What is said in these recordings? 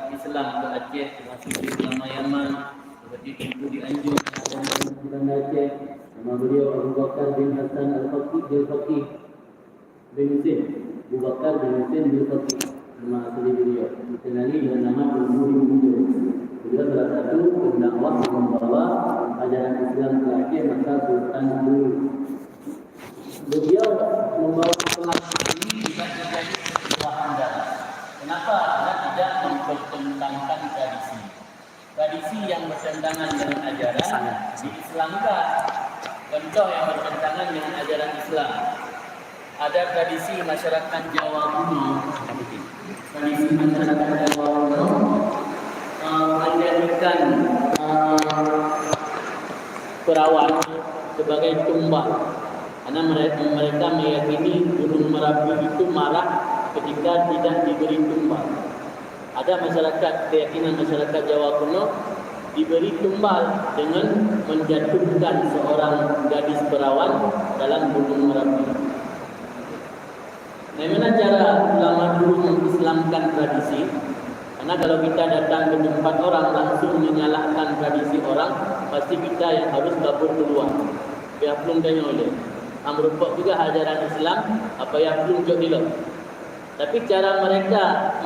Islam ke Aceh, termasuk di Selama Yaman, seperti itu di Anjung, dan Aceh. Nama beliau Abu Bakar bin Hasan Al-Faqih bin Husin. Abu Bakar bin Husin bin Faqih. Nama asli beliau dikenali dengan nama Abu Bakar. Beliau salah satu pendakwah yang membawa ajaran Islam ke Aceh masa Sultan dulu. Beliau membawa Islam ini tidak menjadi sebuah handal. Kenapa? Karena tidak mempertentangkan tradisi. Tradisi yang bertentangan dengan ajaran diislamkan. Contoh yang bertentangan dengan ajaran Islam. Ada tradisi masyarakat Jawa kuno. Tradisi masyarakat Jawa kuno menjadikan perawan sebagai tumbal. Karena mereka meyakini Gunung Merapi itu marah ketika tidak diberi tumbal. Ada keyakinan masyarakat Jawa kuno diberi tumbal dengan menjatuhkan seorang gadis perawan dalam Gunung Merapi. Bagaimana cara ulama dulu mengislamkan tradisi? Karena kalau kita datang ke tempat orang langsung menyalahkan tradisi orang, pasti kita yang harus kabur keluar. Biar belum tanya oleh. Merupakan juga ajaran Islam apa yang belum jadilah. Tapi cara mereka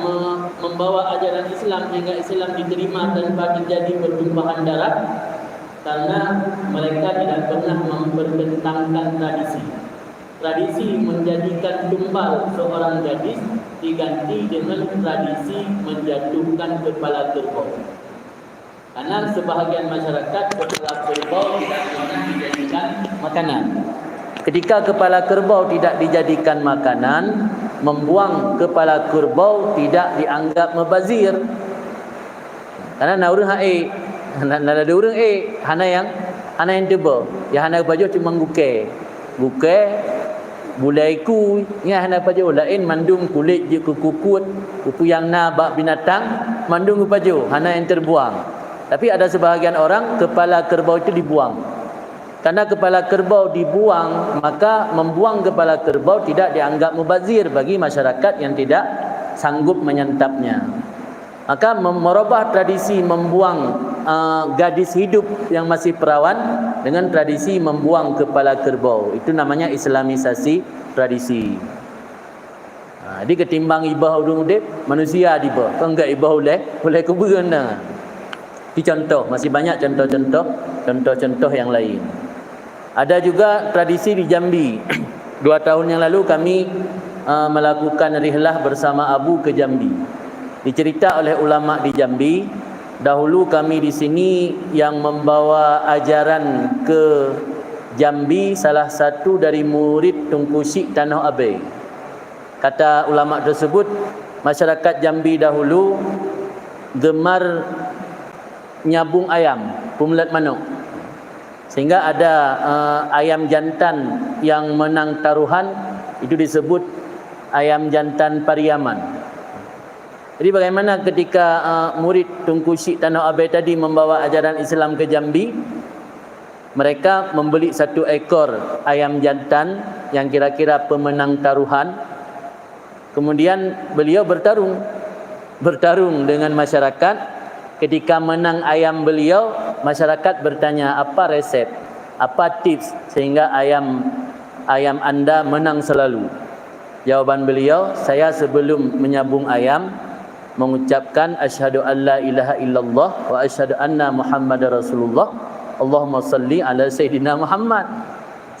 membawa ajaran Islam hingga Islam diterima tanpa terjadi pertumpahan darah, karena mereka tidak pernah mempertentangkan tradisi. Tradisi menjadikan tumbal seorang gadis diganti dengan tradisi menjatuhkan kepala kerbau. Karena sebahagian masyarakat kepala kerbau tidak pernah dijadikan makanan. Ketika kepala kerbau tidak dijadikan makanan, membuang kepala kerbau tidak dianggap mubazir. Karena na urang ada urang hana yang tebal. Ya hana baju cuma guke bulaiku nya hana baju lain mandung kulit je kukukut kupu yang na bak binatang mandung baju hana yang terbuang. Tapi ada sebahagian orang kepala kerbau itu dibuang. Karena kepala kerbau dibuang, maka membuang kepala kerbau tidak dianggap mubazir bagi masyarakat yang tidak sanggup menyantapnya. Maka merubah tradisi membuang gadis hidup yang masih perawan dengan tradisi membuang kepala kerbau. Itu namanya islamisasi tradisi. Jadi ketimbang ibah udung udip, manusia dibah. Kalau enggak ibah boleh kuburan dah. Ini contoh, masih banyak contoh yang lain. Ada juga tradisi di Jambi. 2 tahun yang lalu kami melakukan rihlah bersama Abu ke Jambi. Dicerita oleh ulama di Jambi, dahulu kami di sini yang membawa ajaran ke Jambi salah satu dari murid Tunku Syek Tanah Abai. Kata ulama tersebut, masyarakat Jambi dahulu gemar nyabung ayam, pemelet manuk. Sehingga ada ayam jantan yang menang taruhan, itu disebut ayam jantan Pariaman. Jadi bagaimana ketika murid Tunku Syek Tanah Abai tadi membawa ajaran Islam ke Jambi, mereka membeli 1 ekor ayam jantan yang kira-kira pemenang taruhan. Kemudian beliau bertarung dengan masyarakat. Ketika menang ayam beliau, masyarakat bertanya, apa resep, apa tips sehingga ayam anda menang selalu? Jawaban beliau, saya sebelum menyabung ayam mengucapkan asyhadu alla ilaha illallah wa asyhadu anna Muhammadar Rasulullah. Allahumma salli ala sayyidina Muhammad.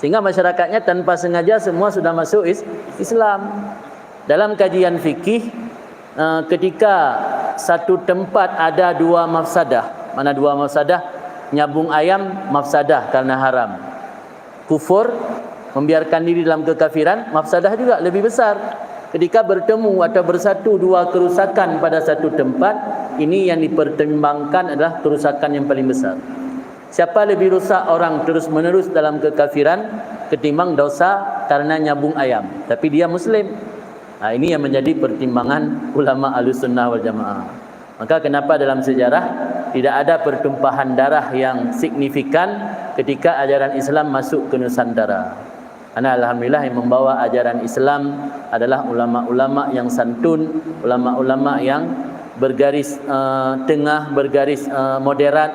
Sehingga masyarakatnya tanpa sengaja semua sudah masuk Islam. Dalam kajian fikih, ketika satu tempat ada 2 mafsadah. Mana 2 mafsadah? Nyabung ayam mafsadah karena haram. Kufur, membiarkan diri dalam kekafiran, mafsadah juga lebih besar. Ketika bertemu atau bersatu 2 kerusakan pada satu tempat, ini yang dipertimbangkan adalah kerusakan yang paling besar. Siapa lebih rusak orang terus-menerus dalam kekafiran ketimbang dosa karena nyabung ayam, tapi dia muslim. Ini yang menjadi pertimbangan ulama Ahlussunnah wal Jamaah. Maka kenapa dalam sejarah tidak ada pertumpahan darah yang signifikan ketika ajaran Islam masuk ke Nusantara? Karena alhamdulillah yang membawa ajaran Islam adalah ulama-ulama yang santun, ulama-ulama yang bergaris tengah, bergaris moderat,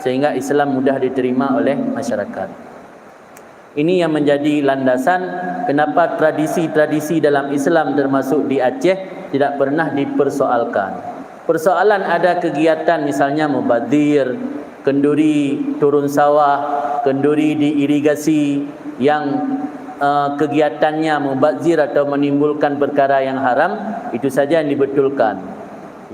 sehingga Islam mudah diterima oleh masyarakat. Ini yang menjadi landasan kenapa tradisi-tradisi dalam Islam termasuk di Aceh tidak pernah dipersoalkan. Persoalan ada kegiatan misalnya mubadzir, kenduri turun sawah, kenduri diirigasi yang kegiatannya mubadzir atau menimbulkan perkara yang haram, itu saja yang dibetulkan.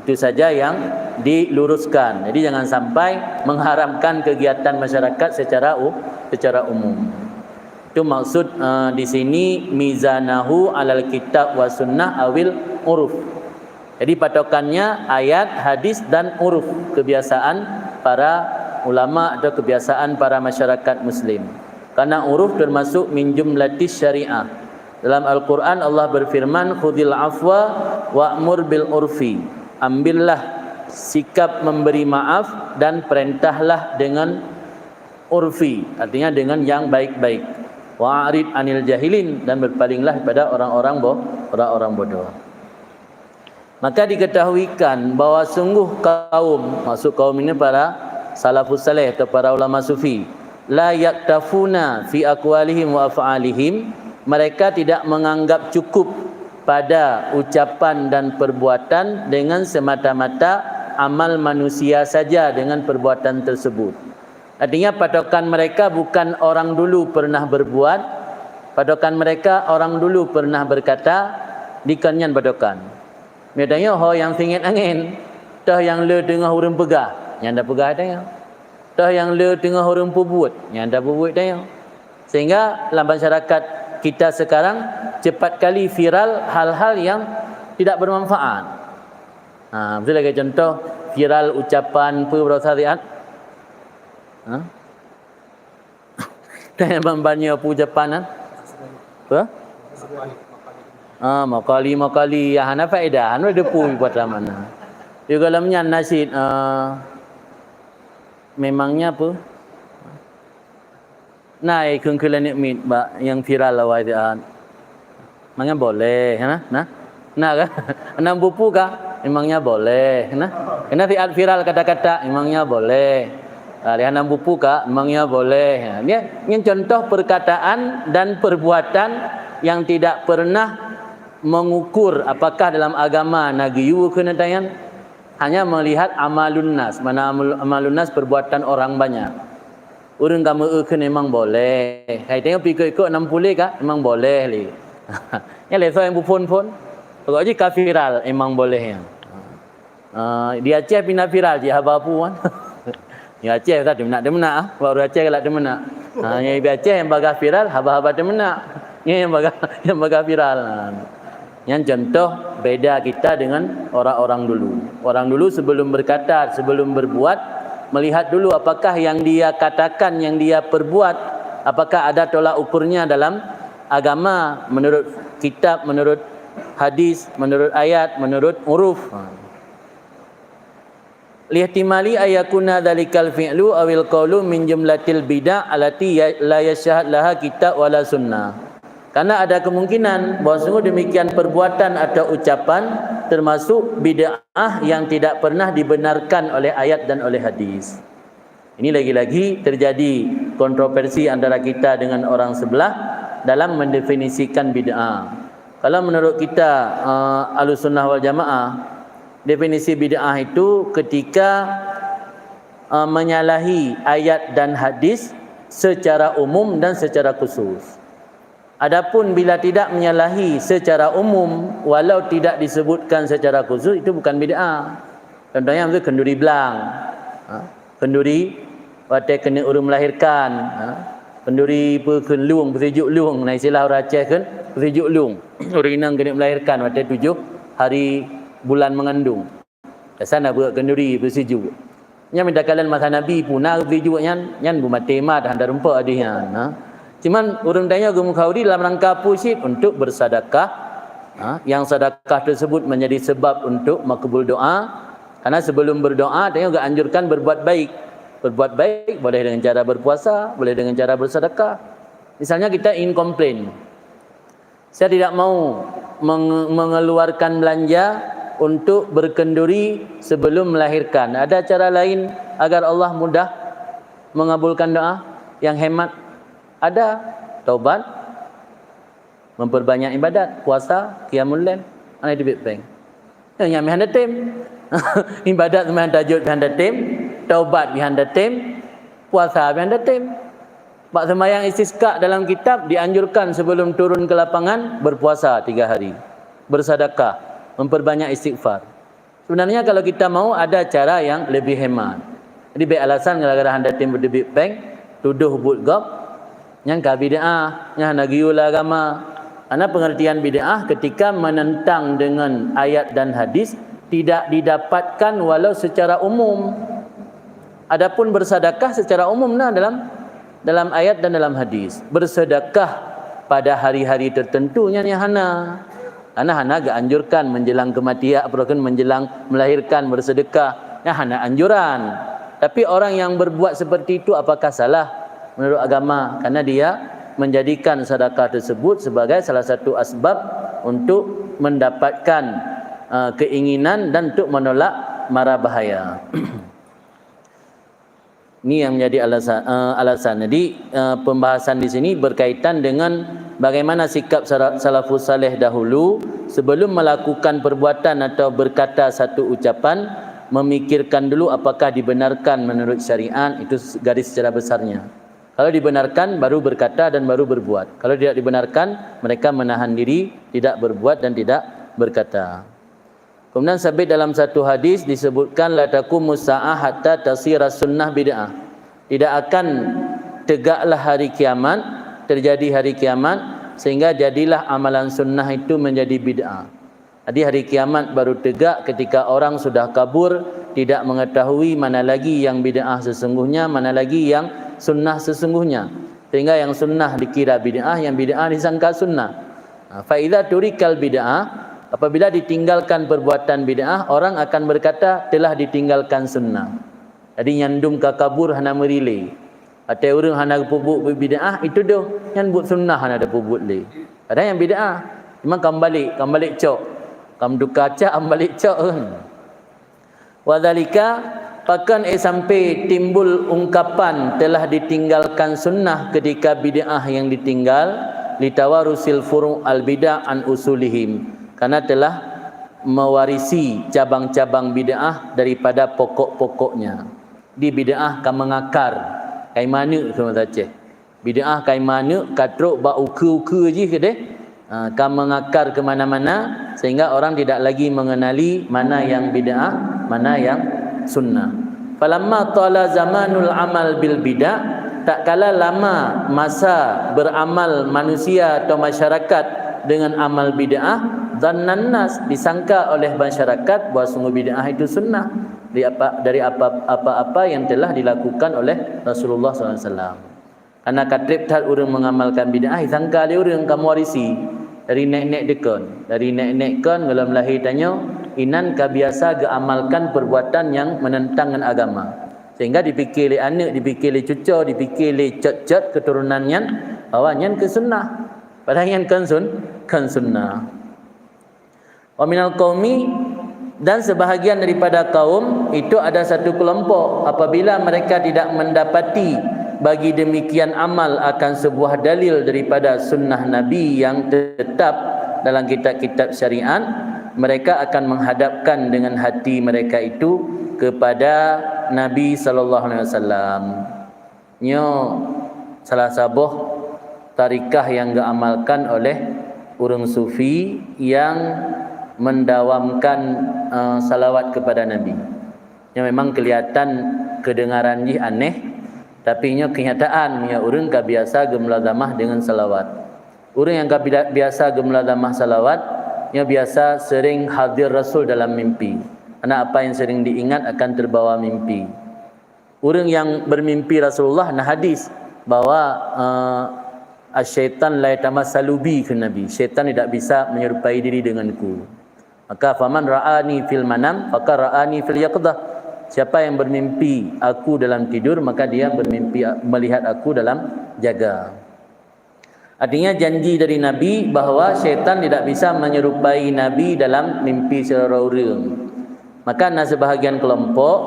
Itu saja yang diluruskan. Jadi jangan sampai mengharamkan kegiatan masyarakat secara umum. Itu maksud di sini mizanahu alal kitab wa sunnah awil uruf. Jadi patokannya ayat, hadis dan uruf, kebiasaan para ulama atau kebiasaan para masyarakat muslim. Karena uruf termasuk min jumlatis syariah. Dalam Al-Quran Allah berfirman, khudhil afwa wa'mur bil urfi. Ambillah sikap memberi maaf dan perintahlah dengan urfi, artinya dengan yang baik-baik. Wa'arid anil jahilin, dan berpalinglah pada orang-orang bodoh. Maka diketahuikan bahawa sungguh kaum, maksud kaum ini para salafus saleh atau para ulama sufi, la yaktafuna fi aqwalihim wa af'alihim, mereka tidak menganggap cukup pada ucapan dan perbuatan dengan semata-mata amal manusia saja dengan perbuatan tersebut. Artinya patokan mereka bukan orang dulu pernah berbuat, patokan mereka orang dulu pernah berkata, dikanyan patokan. Misalnya ho yang singit angin, tah yang le tengah urang pegah, yang dah pegah tanya. Tah yang le tengah urang pebut, yang dah pebut tanya. Sehingga dalam masyarakat kita sekarang cepat kali viral hal-hal yang tidak bermanfaat. Betul lagi contoh viral ucapan perwasariat. Tanya bambanya apa ucapan apa? Makali yang ana faedah, anu ada pun buat mana. Juga dalamnya nasid memangnya apa? Naik kengkelan nikmat mbak yang viral awal itu. Memangnya boleh, nah kan? Enam buku kah? Memangnya boleh, nah. Kena viral kata-kata, memangnya boleh. Lihat enam buku kah? Memangnya boleh. Ini contoh perkataan dan perbuatan yang tidak pernah mengukur apakah dalam agama nagyu ke natayan, hanya melihat amalun nas. Mana amalun nas perbuatan orang banyak. Urang kamu ke memang boleh. Hai tengok ikut 60 kah? Memang boleh li. Ya leso yang pun. Pokok je viral memang boleh yang. Di Aceh pindah viral je haba puan. Ya Aceh tak demenak baru Aceh kelak demenak. Yang Aceh yang baga viral haba-haba demenak. Yang baga viral. Yang contoh beda kita dengan orang-orang dulu. Orang dulu sebelum berkata, sebelum berbuat, melihat dulu apakah yang dia katakan, yang dia perbuat, apakah ada tolak ukurnya dalam agama menurut kitab, menurut hadis, menurut ayat, menurut uruf. Lihtimali ayakuna dalikal fi'lu awil qawlu min jumlatil bid'ah allati la yashhad laha kitab wala sunnah. Karena ada kemungkinan bahawa sungguh demikian perbuatan atau ucapan termasuk bid'ah yang tidak pernah dibenarkan oleh ayat dan oleh hadis. Ini lagi-lagi terjadi kontroversi antara kita dengan orang sebelah dalam mendefinisikan bid'ah. Kalau menurut kita Ahlussunnah wal Jamaah, definisi bid'ah itu ketika menyalahi ayat dan hadis secara umum dan secara khusus. Adapun bila tidak menyalahi secara umum walau tidak disebutkan secara khusus, itu bukan bid'ah. Contohnya itu kenduri belang. Kenduri waktu kena urang melahirkan. Kenduri luang, bersejuk luang. Nah istilah orang Aceh kan, bersejuk luang. Orang inang kena melahirkan waktu 7 hari bulan mengandung. Sana buat kenduri bersejuk. Nya minta kalian masa Nabi pun nak bersejuk nyan bu mati mat anda rumpa adihnya. Cuman orang tanya agama Khawarij dalam rangka pusid untuk bersedekah. Yang sedekah tersebut menjadi sebab untuk makbul doa. Karena sebelum berdoa tanya juga anjurkan berbuat baik. Berbuat baik boleh dengan cara berpuasa, boleh dengan cara bersedekah. Misalnya kita ingin komplain, saya tidak mau mengeluarkan belanja untuk berkenduri sebelum melahirkan. Ada cara lain agar Allah mudah mengabulkan doa yang hemat? Ada. Taubat, memperbanyak ibadat, puasa, qiyamul lail, ana itu big-bang. Yang behind the team. Ibadat behind tajud behind the team, taubat behind the team, puasa behind the team. Bak sembahyang istisqa dalam kitab dianjurkan sebelum turun ke lapangan berpuasa 3 hari. Bersedekah, memperbanyak istighfar. Sebenarnya kalau kita mau ada cara yang lebih hemat. Jadi baik alasan gara-gara handa tim berdebit bank, tuduh but gop, yang ka bid'ah, yang nagiul agama. Karena pengertian bid'ah ketika menentang dengan ayat dan hadis tidak didapatkan walau secara umum. Adapun bersedekah secara umum dalam ayat dan dalam hadis. Bersedekah pada hari-hari tertentunya ni hana. Karena hana agak anjurkan menjelang kematian ataupun menjelang melahirkan bersedekah. Ya hana anjuran. Tapi orang yang berbuat seperti itu apakah salah menurut agama? Karena dia menjadikan sedekah tersebut sebagai salah satu asbab untuk mendapatkan keinginan dan untuk menolak mara bahaya. Ini yang menjadi alasan. Jadi pembahasan di sini berkaitan dengan bagaimana sikap salafus saleh dahulu sebelum melakukan perbuatan atau berkata satu ucapan, memikirkan dulu apakah dibenarkan menurut syariat. Itu garis secara besarnya. Kalau dibenarkan baru berkata dan baru berbuat. Kalau tidak dibenarkan, mereka menahan diri, tidak berbuat dan tidak berkata. Kemudian sabit dalam satu hadis disebutkan la taqumu sa'ah hatta tasira sunnah bid'ah. Tidak akan tegaklah hari kiamat, terjadi hari kiamat sehingga jadilah amalan sunnah itu menjadi bid'ah. Jadi hari kiamat baru tegak ketika orang sudah kabur, tidak mengetahui mana lagi yang bid'ah sesungguhnya, mana lagi yang sunnah sesungguhnya. Sehingga yang sunnah dikira bid'ah, yang bid'ah disangka sunnah. Fa idza turikal bid'ah, apabila ditinggalkan perbuatan bid'ah, orang akan berkata telah ditinggalkan sunnah. Jadi nyandum ka kabur hana merilai. Atau orang hana pupuk bid'ah itu dah yang buat sunnah hana ada pupuk le. Ada yang bid'ah memang kembali cok. Kam duka cak kembali cok kan. Wadzalika bahkan sampai timbul ungkapan telah ditinggalkan sunnah ketika bid'ah yang ditinggal litawarusil furu' al bid'ah an usulihim, karena telah mewarisi cabang-cabang bid'ah daripada pokok-pokoknya. Di bid'ah kan mengakar kai mana ke matace. Bid'ah kai mana katruk ba uku-uku je ke deh. Kan mengakar ke mana-mana sehingga orang tidak lagi mengenali mana yang bid'ah, mana yang sunnah. Falamma tala zamanul amal bil bid'ah, tak kala lama masa beramal manusia atau masyarakat dengan amal bid'ah, dhannan nas, disangka oleh masyarakat bahawa sungguh bid'ah itu sunnah dari apa-apa yang telah dilakukan oleh Rasulullah SAW. Karena katrip tak orang mengamalkan bid'ah, disangka dia orang kamu warisi dari nek-nek dekon, dari nek-nek kon kalau melahir tanya inan ka biasa ge amalkan perbuatan yang menentang dengan agama, sehingga dipikir oleh anak, dipikir oleh cucu, dipikir oleh cat-cat keturunannya bahawa nyan ke sunnah, padahal nyan kan sunnah. Wa minal qaumi, dan sebahagian daripada kaum itu ada satu kelompok apabila mereka tidak mendapati bagi demikian amal akan sebuah dalil daripada sunnah Nabi yang tetap dalam kitab-kitab syariat, mereka akan menghadapkan dengan hati mereka itu kepada Nabi sallallahu alaihi wasallam. Nyo salah sabuh tarikah yang diamalkan oleh orang sufi yang mendawamkan salawat kepada Nabi. Yang memang kelihatan kedengaran ji aneh, tapi nya kenyataan nya orang ka biasa gemladamah dengan salawat. Orang yang ka biasa gemladamah salawat nya biasa sering hadir Rasul dalam mimpi. Karena apa yang sering diingat akan terbawa mimpi. Orang yang bermimpi Rasulullah nah hadis bahwa asyaitan la yatamassalu bi ke Nabi. Syaitan tidak bisa menyerupai diri denganku. Maka faman ra'ani fil manam faqad ra'ani fil yaqdah. Siapa yang bermimpi aku dalam tidur, maka dia bermimpi melihat aku dalam jaga. Artinya janji dari Nabi bahawa syaitan tidak bisa menyerupai Nabi dalam mimpi secara urang. Maka ada sebahagian kelompok,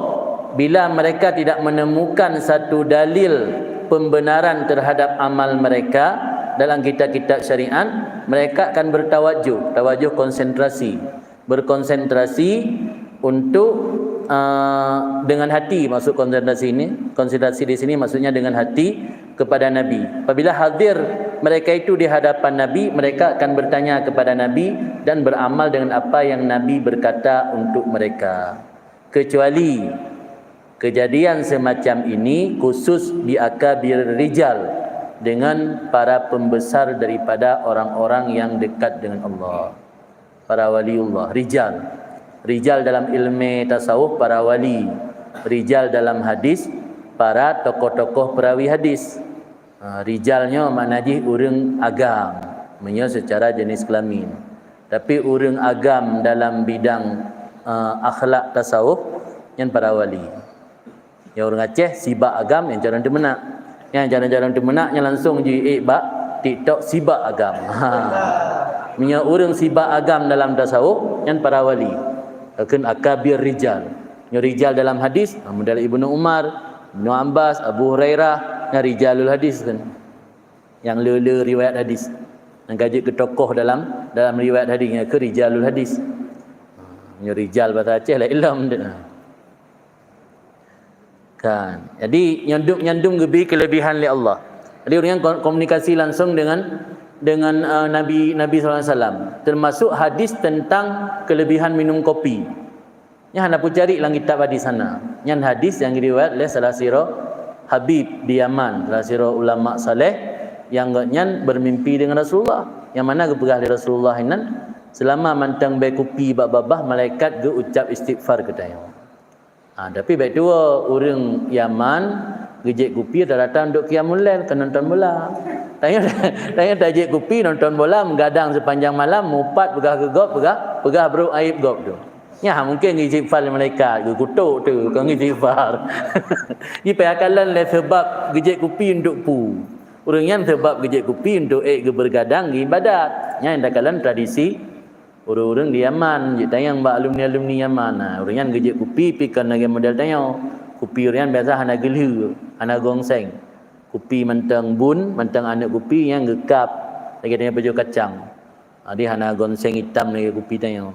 bila mereka tidak menemukan satu dalil pembenaran terhadap amal mereka dalam kitab-kitab syariat, mereka akan bertawajuh, tawajuh konsentrasi, berkonsentrasi untuk dengan hati. Maksud konsentrasi di sini maksudnya dengan hati kepada Nabi. Apabila hadir mereka itu di hadapan Nabi, mereka akan bertanya kepada Nabi dan beramal dengan apa yang Nabi berkata untuk mereka. Kecuali kejadian semacam ini khusus di akabir rijal, dengan para pembesar daripada orang-orang yang dekat dengan Allah, para waliullah. Rijal dalam ilmu tasawuf para wali, rijal dalam hadis para tokoh-tokoh perawi hadis. Rijalnya maknanya urang agam, maksudnya secara jenis kelamin. Tapi urang agam dalam bidang akhlak tasawuf yang para wali. Yang orang Aceh sibak agam yang jalan demenak. Yang jalan-jalan demenaknya langsung je bak TikTok sibak agam. Maksudnya urang sibak agam dalam tasawuf yang para wali. Akan akabir rijal. Yang rijal dalam hadis, model Ibnu Umar, Ibnu Abbas, Abu Hurairah, yang rijalul hadis kan. Yang lele riwayat hadis. Yang gaji ke tokoh dalam riwayat hadis, yang ke rijalul hadis. Yang rijal bahasa Aceh lah ilham dia. Kan. Jadi nyandung lebih kelebihan oleh Allah. Jadi orang yang komunikasi langsung dengan Nabi SAW, termasuk hadis tentang kelebihan minum kopi. Yang hendak pun cari dalam kitab hadis sana. Yang hadis yang diriwayat oleh salah siro Habib di Yaman, salah siro ulama saleh yang nyan bermimpi dengan Rasulullah. Yang mana kepegah dari Rasulullah ini selama mantang baik kopi babah malaikat ge ucap istighfar katanya. Tapi baik dua orang Yaman gejek kopi datang duk qiyamul lail ke nonton bola. Tanya tajik kopi nonton bola menggadang sepanjang malam, mupat pegah ke gop, pegah bro aib gop tu. Ya mungkin istighfar malaikat ke kutuk tu kau istighfar. Ni payakalan le sebab gejek kopi untuk pu. Orang yang sebab gejek kopi untuk ke bergadang ke ibadat. Nya indakalan tradisi orang-orang di Yaman. Je tayang mbak alumni Yaman. Orang yang gejek kopi pikan lagi model tanya. Kopi orang biasa hana gelu, hana gongseng. Kopi mentang bun, mentang anak kopi yang gekap lagi tanya baju kacang. Dia hana gongseng hitam lagi kopi tanya.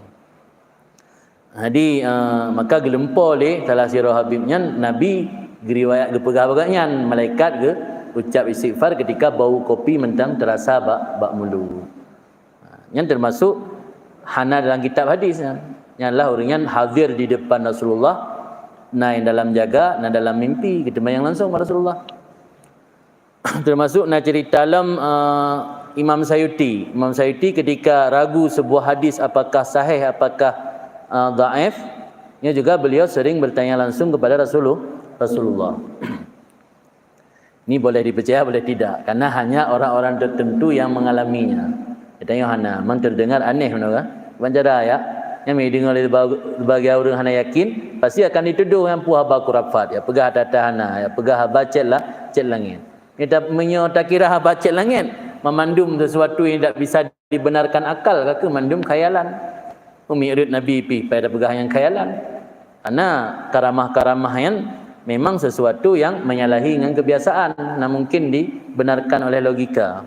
Jadi maka gelempol salah sirah habibnya Nabi riwayat gepegah bagaknya malaikat ge ucap istighfar ketika bau kopi mentang terasa bak mulu. Yang termasuk hana dalam kitab hadis. Yang lah orang yang hadir di depan Rasulullah, naik dalam jaga, naik dalam mimpi, kita bayang langsung pada Rasulullah. Termasuk nak cerita dalam Imam Sayuti. Imam Sayuti ketika ragu sebuah hadis apakah sahih, apakah dhaif, nya juga beliau sering bertanya langsung kepada Rasulullah. Ini boleh dipercaya, boleh tidak, karena hanya orang-orang tertentu yang mengalaminya. Katanya hana, memang terdengar aneh kan? Banjara ya. Yang mendengar oleh sebagai orang hana yakin, pasti akan dituduh yang puha ba kurafat, ya pegah tata hana, ya pegah bacetlah cet langit. Kita tak kira bacet langit, memandum sesuatu yang tidak bisa dibenarkan akal ke mandum khayalan. Umi'rid Nabi pi pada pegah yang khayalan. Karena karamah-karamah yang memang sesuatu yang menyalahi dengan kebiasaan, nah mungkin dibenarkan oleh logika.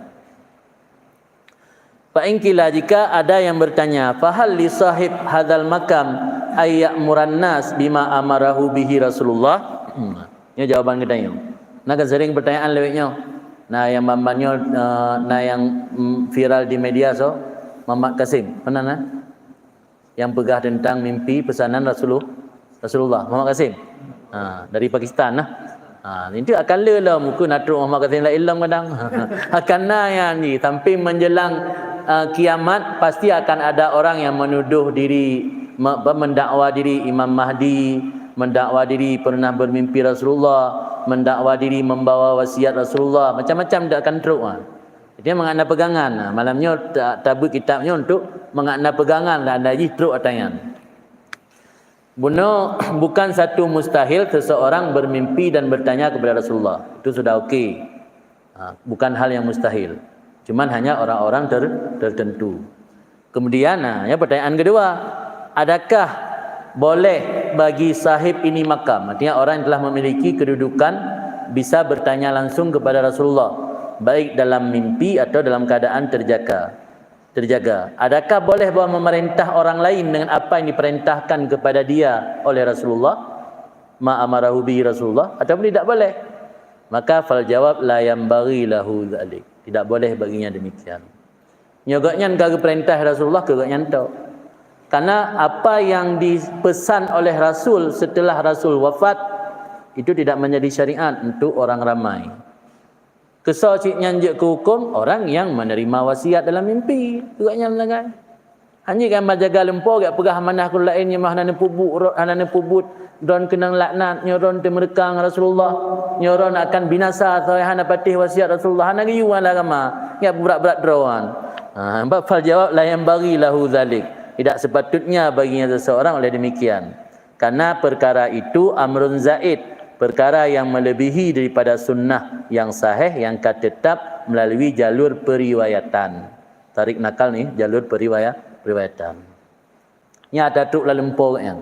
Fa'ingkila jika ada yang bertanya, fahal li sahib hadzal makam ayya'muran nas bima amarahu bihi Rasulullah? Ini jawaban kita ni. Nah kan sering pertanyaan lewatnya. Nah yang mamanya nah yang viral di media so, Muhammad Kasim, mana nah? Yang pegah tentang mimpi pesanan Rasulullah Muhammad Kasim. Dari Pakistan lah. Itu akan lelah muka natruk Muhammad Kasim la ilam kadang. Akan yang ni sampai menjelang kiamat pasti akan ada orang yang menuduh diri, mendakwa diri Imam Mahdi, mendakwa diri pernah bermimpi Rasulullah, mendakwa diri membawa wasiat Rasulullah, macam-macam dia akan teruk. Dia mengandai pegangan. Malamnya tabu kitabnya untuk mengandai pegangan dan ada teruk atayan. Bukan satu mustahil seseorang bermimpi dan bertanya kepada Rasulullah. Itu sudah okey. Bukan hal yang mustahil. Cuman hanya orang-orang tertentu. Kemudian pertanyaan kedua, adakah boleh bagi sahib ini makam? Artinya orang yang telah memiliki kedudukan bisa bertanya langsung kepada Rasulullah, baik dalam mimpi atau dalam keadaan terjaga. Adakah boleh bahawa memerintah orang lain dengan apa yang diperintahkan kepada dia oleh Rasulullah? Ma amarahu bi Rasulullah, ataupun tidak boleh? Maka fal jawab la yambaghi lahu dzalik. Tidak boleh baginya demikian. Nyogoknya kagak perintah Rasulullah kagaknya tahu. Karena apa yang dipesan oleh Rasul setelah Rasul wafat itu tidak menjadi syariat untuk orang ramai. Kesal ciknya je ke hukum orang yang menerima wasiat dalam mimpi. Kagaknya melanggar. Hanya kan menjaga lempur gak pegah manah ku lain yang mahana pubut don kenang laknat nyoron te merekang Rasulullah nyoron akan binasa atau hana patih wasiat Rasulullah hana giyu wala agama ya berat-berat drawan. Fal jawab la yang bagi lahu zalik. Tidak sepatutnya baginya seseorang oleh demikian. Karena perkara itu amrun zaid, perkara yang melebihi daripada sunnah yang sahih yang tetap melalui jalur periwayatan. Tarik nakal ni jalur periwayatan. Nya ada tuk lalempor yang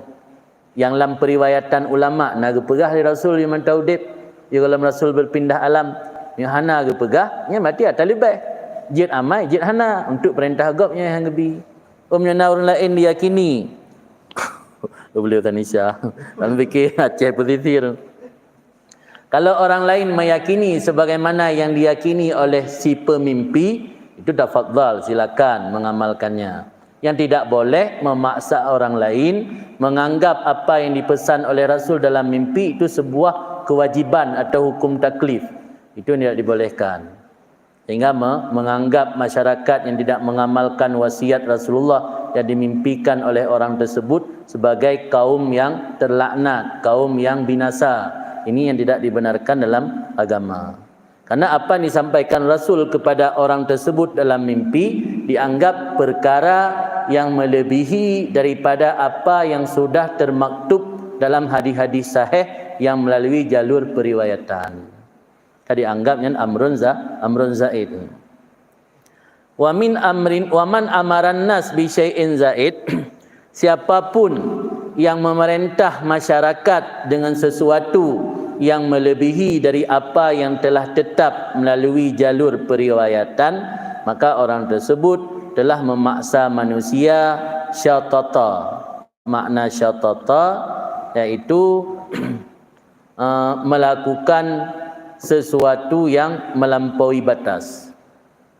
dalam periwayatan ulama naga pegah di Rasul yang mentau dip ya kalau Rasul berpindah alam yang hana ge pegah nya mati atas lebih jid amai jid hana untuk perintah agapnya yang lebih umnya orang lain diyakini beliau Tanisha dalam fikir Aceh pesisir. Kalau orang lain meyakini sebagaimana yang diyakini oleh si pemimpi itu tafadhal, silakan mengamalkannya. Yang tidak boleh memaksa orang lain menganggap apa yang dipesan oleh Rasul dalam mimpi itu sebuah kewajiban atau hukum taklif. Itu tidak dibolehkan. Sehingga menganggap masyarakat yang tidak mengamalkan wasiat Rasulullah yang dimimpikan oleh orang tersebut sebagai kaum yang terlaknat, kaum yang binasa. Ini yang tidak dibenarkan dalam agama. Karena apa yang disampaikan Rasul kepada orang tersebut dalam mimpi dianggap perkara yang melebihi daripada apa yang sudah termaktub dalam hadis-hadis sahih yang melalui jalur periwayatan. Tadi anggapnya amrun zaid. Wa man amaran nas bi syai'in zaid. Siapapun yang memerintah masyarakat dengan sesuatu yang melebihi dari apa yang telah tetap melalui jalur periwayatan, maka orang tersebut telah memaksa manusia syatata. Makna syatata iaitu melakukan sesuatu yang melampaui batas.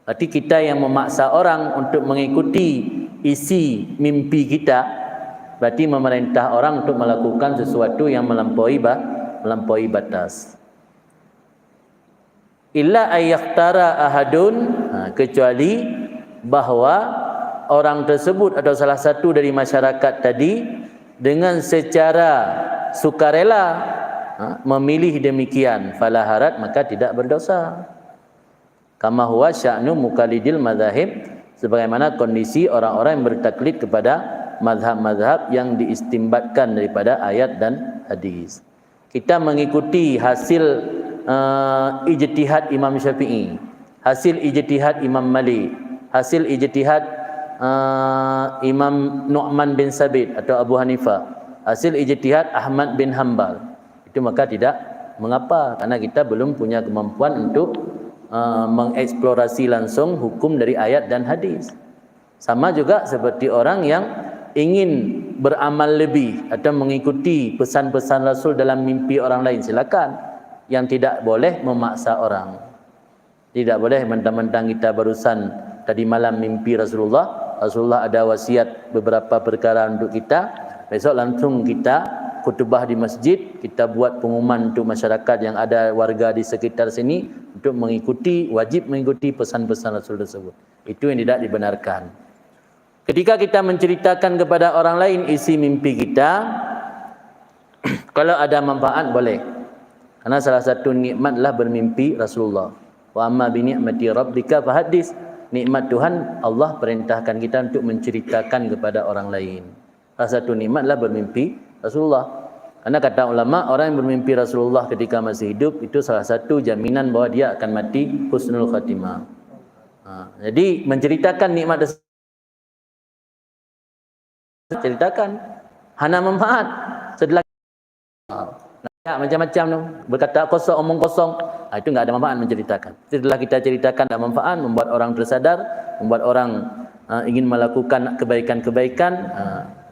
Berarti kita yang memaksa orang untuk mengikuti isi mimpi kita, berarti memerintah orang untuk melakukan sesuatu yang melampaui batas. Illa ayyaktara ahadun, kecuali bahawa orang tersebut atau salah satu dari masyarakat tadi dengan secara sukarela memilih demikian, fala harat, maka tidak berdosa. Kama huwa sya'nu muqallidil madzahib, sebagaimana kondisi orang-orang yang bertaklid kepada mazhab-mazhab yang diistimbatkan daripada ayat dan hadis. Kita mengikuti hasil ijtihad Imam Syafi'i, hasil ijtihad Imam Malik, hasil ijtihad Imam Nu'man bin Sabit atau Abu Hanifah, hasil ijtihad Ahmad bin Hanbal. Itu maka tidak mengapa, karena kita belum punya kemampuan untuk mengeksplorasi langsung hukum dari ayat dan hadis. Sama juga seperti orang yang ingin beramal lebih atau mengikuti pesan-pesan Rasul dalam mimpi orang lain, silakan. Yang tidak boleh memaksa orang. Tidak boleh mentang-mentang kita barusan tadi malam mimpi Rasulullah ada wasiat beberapa perkara untuk kita, besok langsung kita khutbah di masjid, kita buat pengumuman untuk masyarakat yang ada warga di sekitar sini untuk wajib mengikuti pesan-pesan Rasul tersebut. Itu yang tidak dibenarkan. Ketika kita menceritakan kepada orang lain isi mimpi kita, kalau ada manfaat boleh. Karena salah satu nikmat adalah bermimpi Rasulullah. Wa amma bi ni'mati rabbika fahaddits. Nikmat Tuhan, Allah perintahkan kita untuk menceritakan kepada orang lain. Salah satu nikmat adalah bermimpi Rasulullah. Karena kata ulama, orang yang bermimpi Rasulullah ketika masih hidup itu salah satu jaminan bahawa dia akan mati husnul khatimah. Jadi menceritakan nikmat tersebut, ceritakan hana manfaat setelah macam-macam tu berkata kosong, omong kosong, itu enggak ada manfaat menceritakan. Setelah kita ceritakan ada manfaat, membuat orang tersadar, membuat orang ingin melakukan kebaikan-kebaikan,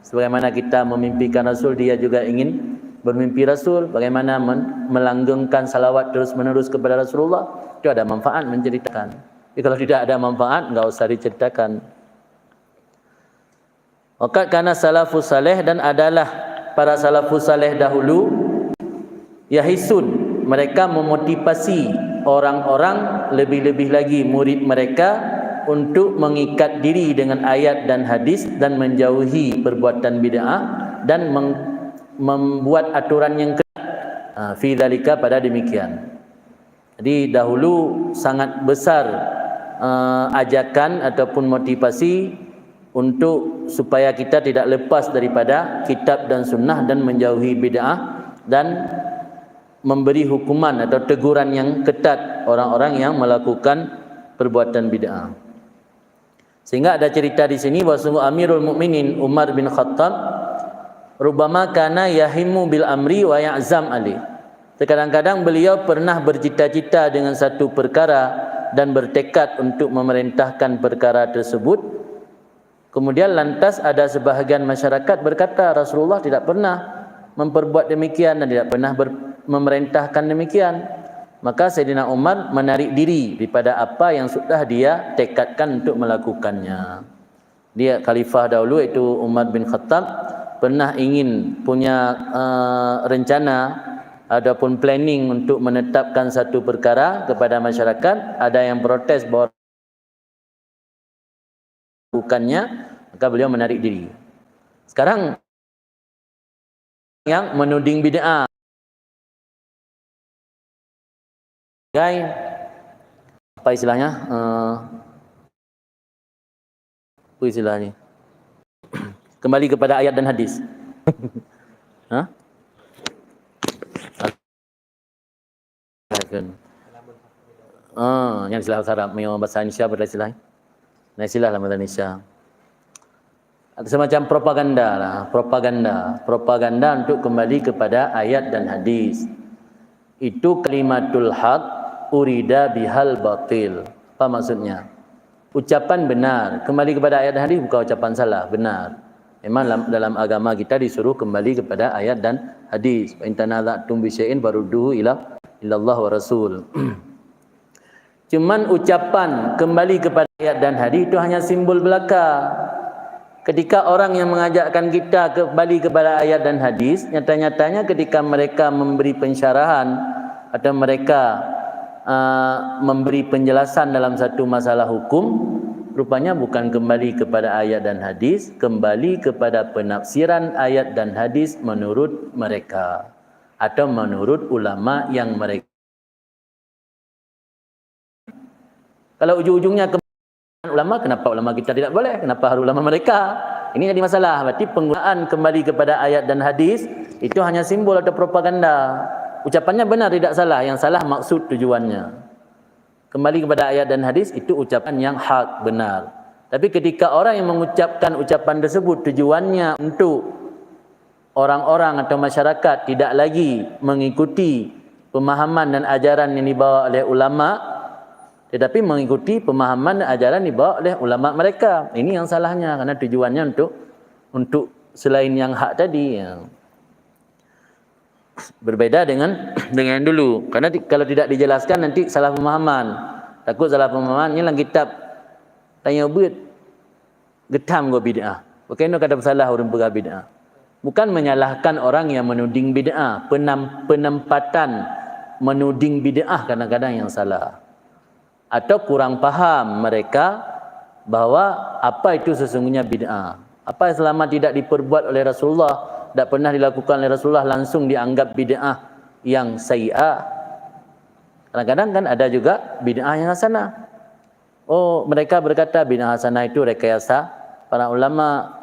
sebagaimana kita memimpikan Rasul, dia juga ingin bermimpi Rasul, bagaimana melanggengkan salawat terus-menerus kepada Rasulullah, itu ada manfaat menceritakan. Jadi kalau tidak ada manfaat, enggak usah diceritakan. Waqad kana salafus saleh, dan adalah para salafus saleh dahulu, yahisun, mereka memotivasi orang-orang, lebih-lebih lagi murid mereka, untuk mengikat diri dengan ayat dan hadis dan menjauhi perbuatan bid'ah dan membuat aturan yang ketat fi dzalika, pada demikian. Jadi dahulu sangat besar ajakan ataupun motivasi untuk supaya kita tidak lepas daripada kitab dan sunnah dan menjauhi bid'ah dan memberi hukuman atau teguran yang ketat orang-orang yang melakukan perbuatan bid'ah. Sehingga ada cerita di sini bahawa sungguh Amirul Mukminin Umar bin Khattab rubbama kana yahimu bil amri wa ya'zam alih. Terkadang-kadang beliau pernah bercita-cita dengan satu perkara dan bertekad untuk memerintahkan perkara tersebut. Kemudian lantas ada sebahagian masyarakat berkata Rasulullah tidak pernah memperbuat demikian dan tidak pernah memerintahkan demikian. Maka Sayyidina Umar menarik diri daripada apa yang sudah dia tekadkan untuk melakukannya. Dia khalifah dahulu, iaitu Umar bin Khattab, pernah ingin punya rencana ataupun planning untuk menetapkan satu perkara kepada masyarakat. Ada yang protes bahawa bukannya, maka beliau menarik diri. Sekarang yang menuding bid'ah, apa istilahnya? Apa istilahnya? Kembali kepada ayat dan hadis. Yang istilah Arab, bahasa Indonesia beristilah. Istilah dalam bahasa Indonesia. Semacam propaganda lah, propaganda untuk kembali kepada ayat dan hadis. Itu kalimatul haq urida bihal batil. Apa maksudnya? Ucapan benar, kembali kepada ayat dan hadis, bukan ucapan salah, benar. Memang dalam agama kita disuruh kembali kepada ayat dan hadis. Fa in tanaza'tum bi syai'in farudduhu ila Allah wa rasul. Cuman ucapan kembali kepada ayat dan hadis itu hanya simbol belaka. Ketika orang yang mengajakkan kita kembali kepada ayat dan hadis, nyata-nyatanya ketika mereka memberi pensyarahan atau mereka memberi penjelasan dalam satu masalah hukum, rupanya bukan kembali kepada ayat dan hadis, kembali kepada penafsiran ayat dan hadis menurut mereka atau menurut ulama yang mereka. Kalau ujung-ujungnya ulama, kenapa ulama kita tidak boleh? Kenapa harus ulama mereka? Ini jadi masalah. Berarti penggunaan kembali kepada ayat dan hadis itu hanya simbol atau propaganda. Ucapannya benar, tidak salah. Yang salah maksud tujuannya. Kembali kepada ayat dan hadis itu ucapan yang hak, benar. Tapi ketika orang yang mengucapkan ucapan tersebut tujuannya untuk orang-orang atau masyarakat tidak lagi mengikuti pemahaman dan ajaran yang dibawa oleh ulama, tetapi mengikuti pemahaman dan ajaran dibawa oleh ulama mereka. Ini yang salahnya, karena tujuannya untuk selain yang hak tadi. Berbeda dengan dulu. Karena kalau tidak dijelaskan nanti salah pemahaman. Takut salah pemahaman. Ini dalam kitab tanya buat getam go bid'ah. Bagaimana kata salah orang perkara bid'ah? Bukan menyalahkan orang yang menuding bid'ah, penempatan menuding bid'ah kadang-kadang yang salah. Atau kurang faham mereka bahawa apa itu sesungguhnya bid'ah. Apa yang selama tidak diperbuat oleh Rasulullah, tidak pernah dilakukan oleh Rasulullah, langsung dianggap bid'ah yang sayyi'ah. Kadang-kadang kan ada juga bid'ah yang hasanah. Oh, mereka berkata bid'ah hasanah itu rekayasa para ulama.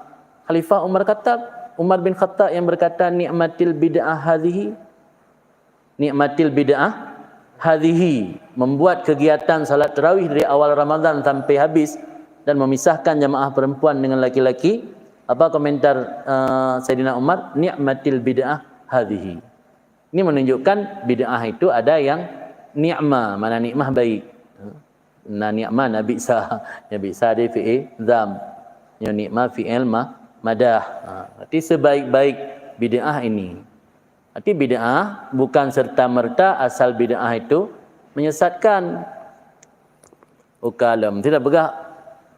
Khalifah Umar bin Khattab yang berkata ni'matil bid'ah hadhihi. Ni'matil bid'ah hadhihi, membuat kegiatan salat tarawih dari awal Ramadan sampai habis dan memisahkan jamaah perempuan dengan laki-laki. Apa komentar Sayyidina Umar? Ni'matil bid'ah hadhihi. Ini menunjukkan bid'ah itu ada yang ni'mah, mana ni'mah baik. Nah ni'mah nabi sa dia fi'il dzam. Ya ni'mah fi'il madah. Berarti sebaik-baik bid'ah ini. Berarti bid'ah bukan serta-merta asal bid'ah itu menyesatkan. Ukalam tidak begah.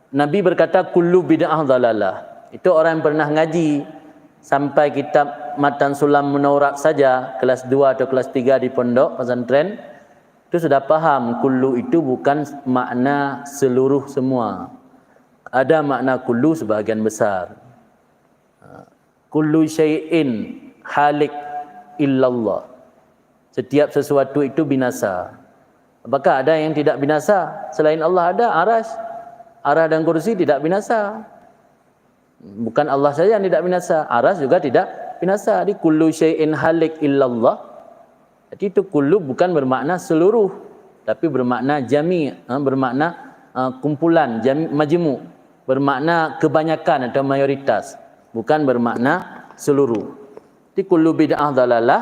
Nabi berkata kullu bid'ah dhalalah. Itu orang yang pernah ngaji sampai kitab Matan Sulam Munawwarat saja, kelas 2 atau kelas 3 di pondok pesantren, itu sudah paham kullu itu bukan makna seluruh semua. Ada makna kullu sebahagian besar. Kullu syai'in halik illallah. Setiap sesuatu itu binasa. Apakah ada yang tidak binasa? Selain Allah ada, arah dan kursi tidak binasa. Bukan Allah saja yang tidak binasa, aras juga tidak binasa. Di kullu syai'in halik illallah. Jadi itu kullu bukan bermakna seluruh, tapi bermakna jami', bermakna kumpulan, majmu', bermakna kebanyakan atau mayoritas, bukan bermakna seluruh. Di kullu bid'ah dhalalah,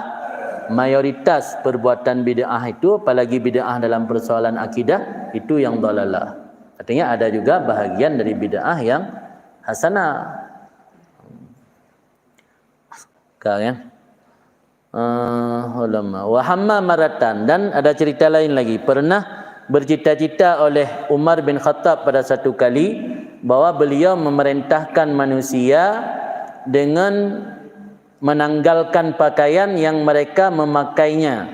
mayoritas perbuatan bid'ah itu, apalagi bid'ah dalam persoalan akidah, itu yang dhalalah. Artinya ada juga bahagian dari bid'ah yang hasanah. Kan? Wa hamma maratan, dan ada cerita lain lagi. Pernah bercita-cita oleh Umar bin Khattab pada satu kali bahwa beliau memerintahkan manusia dengan menanggalkan pakaian yang mereka memakainya.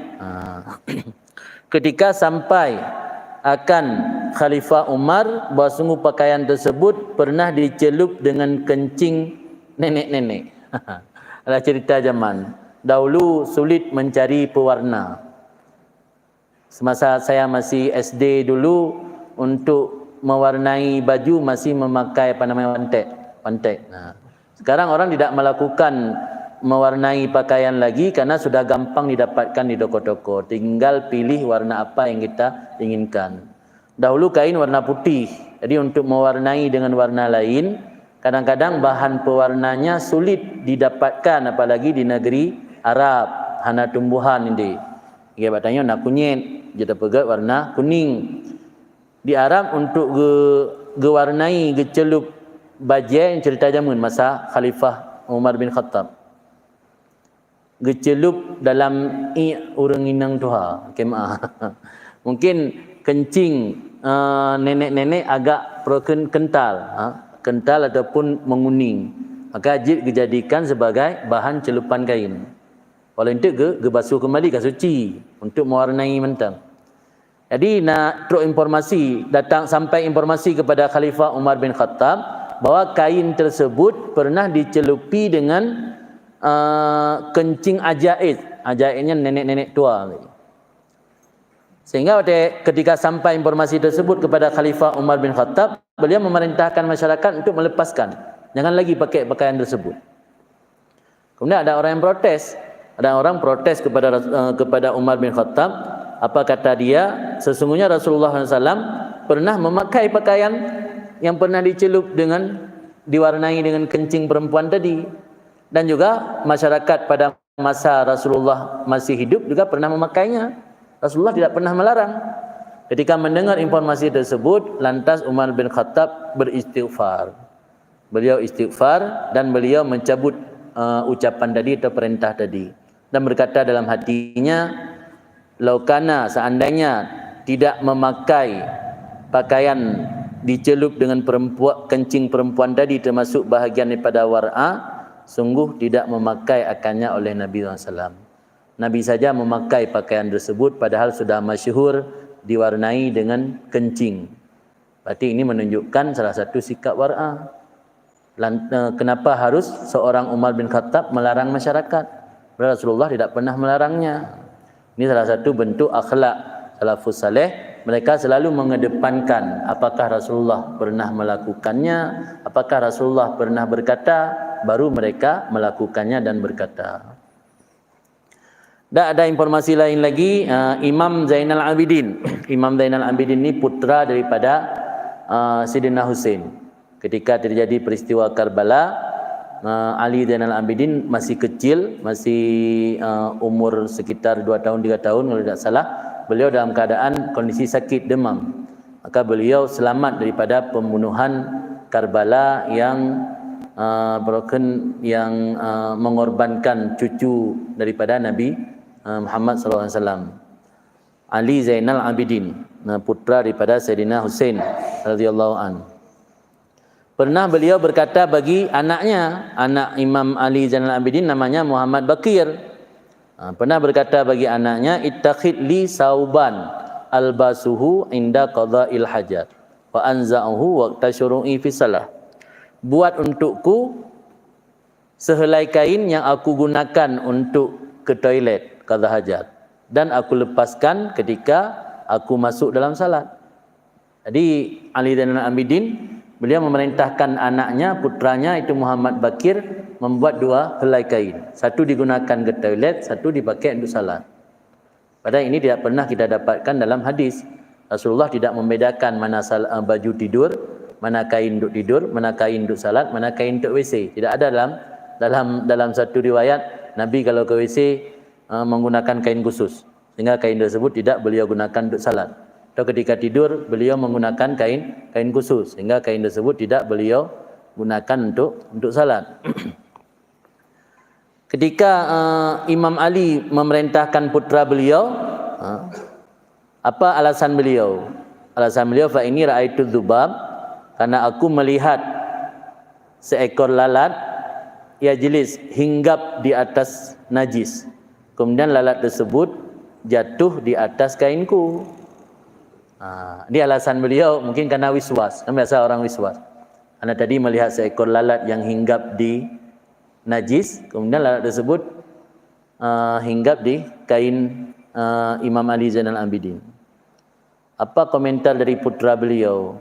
Ketika sampai akan Khalifah Umar, bahawa sungguh pakaian tersebut pernah dicelup dengan kencing nenek-nenek. Ada cerita zaman dahulu sulit mencari pewarna. Semasa saya masih SD dulu, untuk mewarnai baju masih memakai pantek. Sekarang orang tidak melakukan mewarnai pakaian lagi karena sudah gampang didapatkan di toko-toko. Tinggal pilih warna apa yang kita inginkan. Dahulu kain warna putih. Jadi untuk mewarnai dengan warna lain, kadang-kadang bahan pewarnanya sulit didapatkan, apalagi di negeri Arab, hana tumbuhan ini. Dia bertanya nak kunyit, kita pegat warna kuning. Di Arab untuk gewarnai gecelup bajai yang cerita zaman masa Khalifah Umar bin Khattab. Gecelup dalam urang inang tuha kemah. Mungkin kencing nenek-nenek agak kental ataupun menguning, maka dijadikan sebagai bahan celupan kain. Kalau itu basuh kembali ke suci untuk mewarnai mentang. Jadi nak terus informasi, datang sampai informasi kepada Khalifah Umar bin Khattab bahwa kain tersebut pernah dicelupi dengan kencing ajaibnya nenek-nenek tua. Sehingga ketika sampai informasi tersebut kepada Khalifah Umar bin Khattab, beliau memerintahkan masyarakat untuk melepaskan, jangan lagi pakai pakaian tersebut. Kemudian ada orang yang protes, kepada Umar bin Khattab. Apa kata dia? Sesungguhnya Rasulullah SAW pernah memakai pakaian yang pernah dicelup dengan diwarnai dengan kencing perempuan tadi. Dan juga masyarakat pada masa Rasulullah masih hidup juga pernah memakainya. Rasulullah tidak pernah melarang. Ketika mendengar informasi tersebut, lantas Umar bin Khattab beristighfar. Beliau istighfar dan beliau mencabut ucapan tadi atau perintah tadi. Dan berkata dalam hatinya, laukana, seandainya tidak memakai pakaian dicelup dengan kencing perempuan tadi termasuk bahagian daripada war'a, sungguh tidak memakai akannya oleh Nabi SAW. Nabi saja memakai pakaian tersebut padahal sudah masyhur diwarnai dengan kencing. Berarti ini menunjukkan salah satu sikap war'a. Kenapa harus seorang Umar bin Khattab melarang masyarakat? Rasulullah tidak pernah melarangnya. Ini salah satu bentuk akhlak salafus saleh. Mereka selalu mengedepankan apakah Rasulullah pernah melakukannya, apakah Rasulullah pernah berkata, baru mereka melakukannya dan berkata. Dan ada informasi lain lagi, Imam Zainal Abidin. Imam Zainal Abidin ni putra daripada Sayyidina Husain. Ketika terjadi peristiwa Karbala, Ali Zainal Abidin masih kecil, masih umur sekitar 2 tahun 3 tahun kalau tidak salah. Beliau dalam keadaan kondisi sakit demam. Maka beliau selamat daripada pembunuhan Karbala yang mengorbankan cucu daripada Nabi Muhammad sallallahu alaihi wasallam. Ali Zainal Abidin, putra daripada Sayyidina Husain radhiyallahu an. Pernah beliau berkata bagi anaknya, anak Imam Ali Zainal Abidin namanya Muhammad Bakir. Pernah berkata bagi anaknya, ittakhid li sauban albasuhu inda qada'il hajat wa anza'uhu waqta syuru'i fi salah. Buat untukku sehelai kain yang aku gunakan untuk ke toilet qada hajat, dan aku lepaskan ketika aku masuk dalam salat. Jadi Ali Zainal Abidin, beliau memerintahkan anaknya, putranya itu Muhammad Bakir, membuat 2 helai kain. Satu digunakan ke toilet, satu dipakai untuk salat. Padahal ini tidak pernah kita dapatkan dalam hadis. Rasulullah tidak membedakan mana baju tidur, mana kain untuk tidur, mana kain untuk salat, mana kain untuk WC. Tidak ada dalam satu riwayat Nabi kalau ke WC menggunakan kain khusus, sehingga kain tersebut tidak beliau gunakan untuk salat. Atau ketika tidur beliau menggunakan kain khusus, sehingga kain tersebut tidak beliau gunakan untuk salat. Ketika Imam Ali memerintahkan putra beliau, apa alasan beliau? Alasan beliau, fa ini raaitu dzubab, karena aku melihat seekor lalat yajlis, hinggap di atas najis. Kemudian lalat tersebut jatuh di atas kainku. Ini alasan beliau, mungkin karena wiswas. Kan biasa orang wiswas. Karena tadi melihat seekor lalat yang hinggap di najis, kemudian lalat tersebut hinggap di kain Imam Ali Zainal Abidin. Apa komentar dari putra beliau?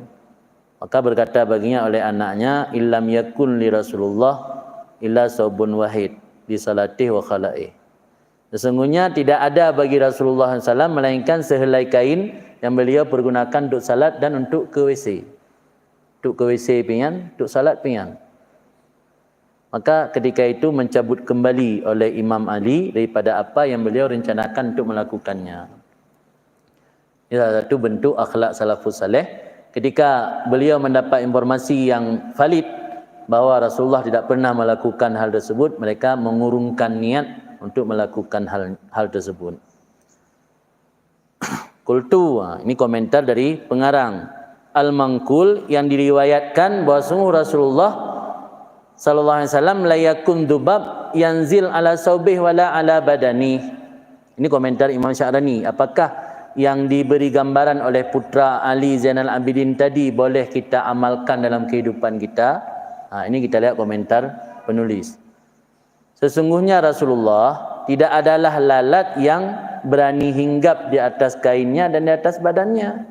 Maka berkata baginya oleh anaknya, illam yakun li Rasulullah illa saubun wahid di salatih wa khala'ih. Sesungguhnya tidak ada bagi Rasulullah SAW melainkan sehelai kain yang beliau pergunakan untuk salat dan untuk ke WC. Untuk ke WC pinggan, untuk salat pinggan. Maka ketika itu mencabut kembali oleh Imam Ali daripada apa yang beliau rencanakan untuk melakukannya. Ini salah satu bentuk akhlak salafus saleh. Ketika beliau mendapat informasi yang valid bahawa Rasulullah tidak pernah melakukan hal tersebut, mereka mengurungkan niat untuk melakukan hal tersebut. Qultu, ini komentar dari pengarang. Al-Mangkul, yang diriwayatkan bahawa sungguh Rasulullah sallallahu alaihi wasallam la yakun dzubab yanzil ala saubih wala ala badani. Ini komentar Imam Sya'rani. Apakah yang diberi gambaran oleh putra Ali Zainal Abidin tadi boleh kita amalkan dalam kehidupan kita? Ini kita lihat komentar penulis. Sesungguhnya Rasulullah tidak adalah lalat yang berani hinggap di atas kainnya dan di atas badannya.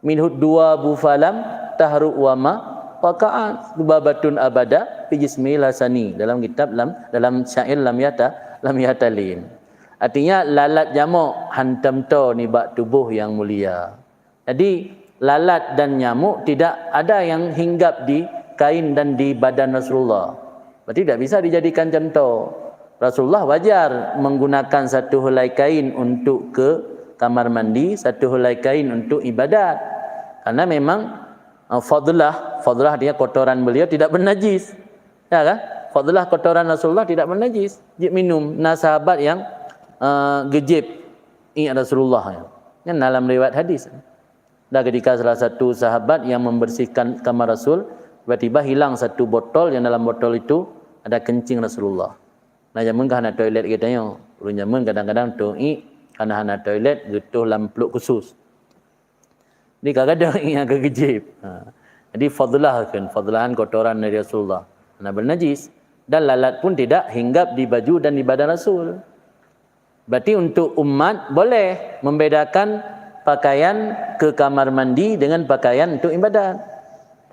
Minhud dua bufalam tahru wama waqa'at dubabatun abada fi jismil hasani, dalam kitab dalam syair lam yatalin. Artinya lalat jamuk hantam to ni bak tubuh yang mulia. Jadi lalat dan nyamuk tidak ada yang hinggap di kain dan di badan Rasulullah. Berarti tidak bisa dijadikan contoh. Rasulullah wajar menggunakan satu helai kain untuk ke kamar mandi, satu helai kain untuk ibadat. Karena memang fadlah dia kotoran beliau tidak bernajis. Ya kan? Fadlah kotoran Rasulullah tidak bernajis. Jib minum sahabat yang gejib Rasulullah. Yang dalam riwayat hadis. Dan ketika salah satu sahabat yang membersihkan kamar Rasul, tiba-tiba hilang satu botol, yang dalam botol itu ada kencing Rasulullah. Nah, jamun kahana toilet katanya. Ulun jamun kadang-kadang tu'i kahana toilet getuh dalam peluk khusus. Ini kadang-kadang yang kegejib. Jadi fadlahan kotoran dari Rasulullah. Karena bernajis. Dan lalat pun tidak hinggap di baju dan di badan Rasul. Berarti untuk umat boleh membedakan pakaian ke kamar mandi dengan pakaian untuk ibadat.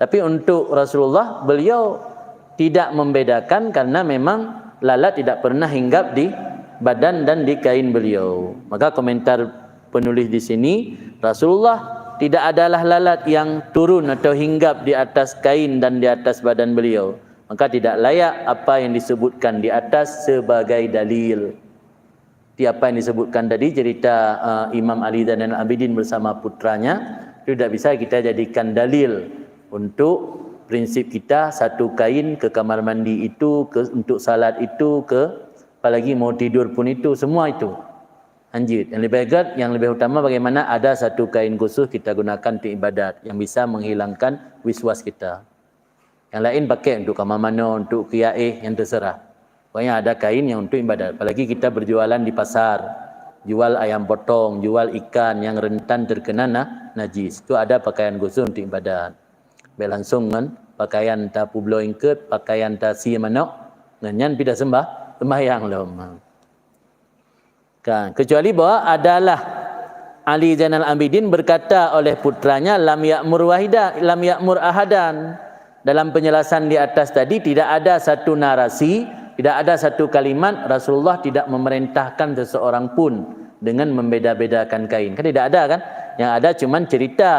Tapi untuk Rasulullah, beliau tidak membedakan karena memang lalat tidak pernah hinggap di badan dan di kain beliau. Maka komentar penulis di sini, Rasulullah tidak adalah lalat yang turun atau hinggap di atas kain dan di atas badan beliau. Maka tidak layak apa yang disebutkan di atas sebagai dalil. Di apa yang disebutkan tadi, cerita Imam Ali Zainal Abidin bersama putranya, itu tidak bisa kita jadikan dalil untuk prinsip kita satu kain ke kamar mandi itu, untuk salat itu, apalagi mau tidur pun itu, semua itu. Anjir. Yang lebih utama bagaimana ada satu kain khusus kita gunakan untuk ibadat yang bisa menghilangkan wiswas kita. Yang lain pakai untuk kamar mano, untuk qiya'ih, yang terserah. Pokoknya ada kain yang untuk ibadat. Apalagi kita berjualan di pasar, jual ayam potong, jual ikan yang rentan terkena najis. Itu ada pakaian khusus untuk ibadat. Baik langsung kan, pakaian ta publo ingket, pakaian ta si manok, nganyan pida sembahyang lom. Kan, kecuali bahwa adalah Ali Zainal Abidin berkata oleh putranya lam ya'mur ahadan. Dalam penjelasan di atas tadi tidak ada satu narasi, tidak ada satu kalimat Rasulullah tidak memerintahkan seseorang pun dengan membeda-bedakan kain. Kan tidak ada kan? Yang ada cuman cerita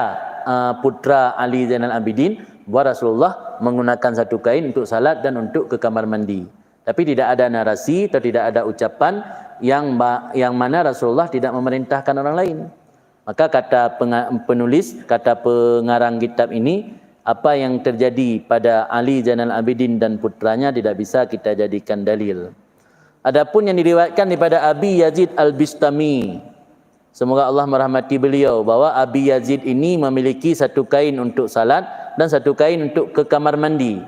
putra Ali Zainal Abidin bahwa Rasulullah menggunakan satu kain untuk salat dan untuk ke kamar mandi. Tapi tidak ada narasi atau tidak ada ucapan yang mana Rasulullah tidak memerintahkan orang lain. Maka kata penulis, kata pengarang kitab ini, apa yang terjadi pada Ali Zainal Abidin dan putranya tidak bisa kita jadikan dalil. Adapun yang diriwayatkan daripada Abi Yazid Al-Bistami, semoga Allah merahmati beliau, bahwa Abi Yazid ini memiliki satu kain untuk salat dan satu kain untuk ke kamar mandi.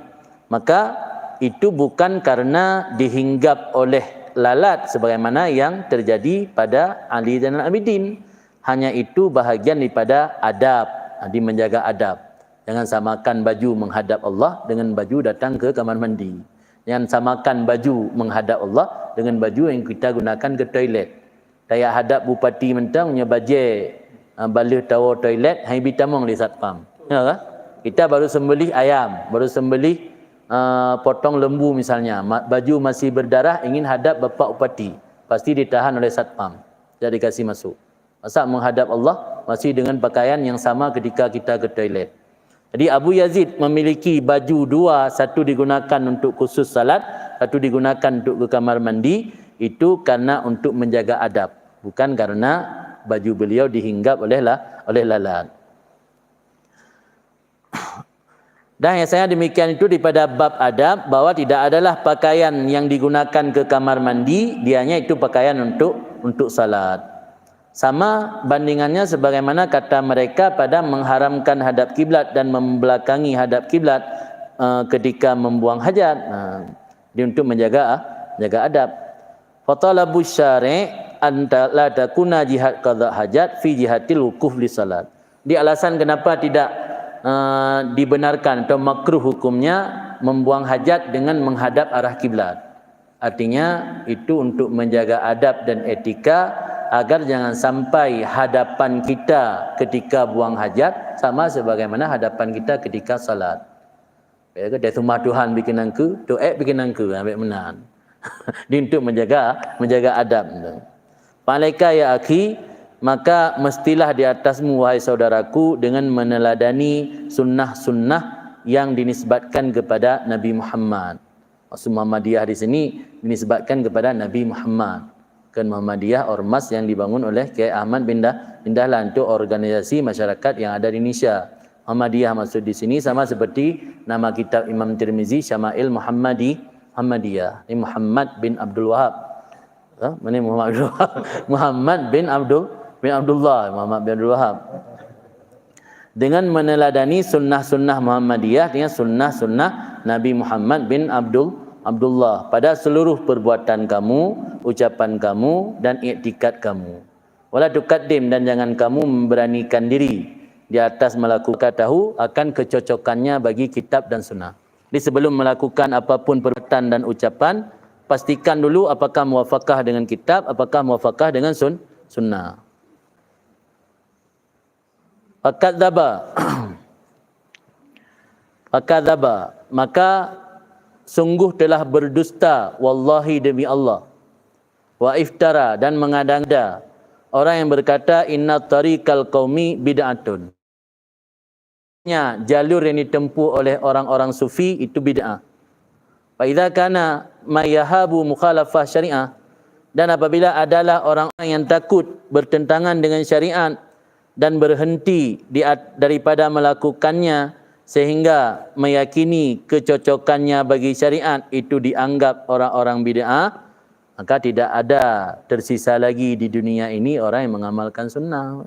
Maka itu bukan karena dihinggap oleh lalat sebagaimana yang terjadi pada Ali Zainal Abidin. Hanya itu bahagian daripada adab, di menjaga adab. Jangan samakan baju menghadap Allah dengan baju datang ke kamar mandi. Jangan samakan baju menghadap Allah dengan baju yang kita gunakan ke toilet. Tayak hadap bupati mentang punya bajai balih tawa toilet hai bitamong li satpam. Ya kan? Kita baru sembelih ayam, baru sembelih potong lembu misalnya, baju masih berdarah ingin hadap bapak upati, pasti ditahan oleh satpam, tidak dikasih masuk. Masa menghadap Allah masih dengan pakaian yang sama ketika kita ke toilet. Jadi Abu Yazid memiliki baju dua, satu digunakan untuk khusus salat, satu digunakan untuk ke kamar mandi, itu karena untuk menjaga adab, bukan karena baju beliau dihinggap oleh lalat. Dan yang saya demikian itu daripada bab adab, bahwa tidak adalah pakaian yang digunakan ke kamar mandi, dianya itu pakaian untuk salat. Sama bandingannya sebagaimana kata mereka pada mengharamkan hadap kiblat dan membelakangi hadap kiblat ketika membuang hajat. Dia untuk menjaga adab. Fatalabu syari' anta la takuna jihad qada hajat fi jihatil wukuf li salat. Di alasan kenapa tidak dibenarkan atau makruh hukumnya membuang hajat dengan menghadap arah kiblat. Artinya itu untuk menjaga adab dan etika agar jangan sampai hadapan kita ketika buang hajat sama sebagaimana hadapan kita ketika salat. Dia rumah Tuhan bikin angku, doa bikin angku, ambil menan. Dia untuk menjaga adab. Palaika ya akhi, maka mestilah di atasmu wahai saudaraku dengan meneladani sunnah-sunnah yang dinisbatkan kepada Nabi Muhammad. Maksud Muhammadiyah di sini dinisbatkan kepada Nabi Muhammad. Kan Muhammadiyah ormas yang dibangun oleh Kiai Ahmad bin Dahlan, itu organisasi masyarakat yang ada di Indonesia. Muhammadiyah maksud di sini sama seperti nama kitab Imam Tirmizi Syama'il Muhammadiyah. Ini Muhammad bin Abdul Wahab. Mana Muhammad Abdul Wahab? Muhammad bin Abdullah dengan meneladani sunnah-sunnah Muhammadiyah dengan sunnah-sunnah Nabi Muhammad bin Abdullah pada seluruh perbuatan kamu, ucapan kamu dan iktikad kamu. Wala tuqaddim, dan jangan kamu memberanikan diri di atas melakukan tahu akan kecocokannya bagi kitab dan sunnah. Jadi sebelum melakukan apapun perbuatan dan ucapan, pastikan dulu apakah muwafaqah dengan kitab, apakah muwafaqah dengan sunnah. Fakadzaba, maka sungguh telah berdusta, wallahi demi Allah, wa iftara, dan mengada-ngada orang yang berkata inna tariqal qaumi bid'atun. Jalur yang ditempuh oleh orang-orang sufi itu bid'ah. Fa idza kana mayahabu mukhalafah syariah, dan apabila adalah orang-orang yang takut bertentangan dengan syariat dan berhenti daripada melakukannya sehingga meyakini kecocokannya bagi syariat, itu dianggap orang-orang bid'ah, maka tidak ada tersisa lagi di dunia ini orang yang mengamalkan sunnah.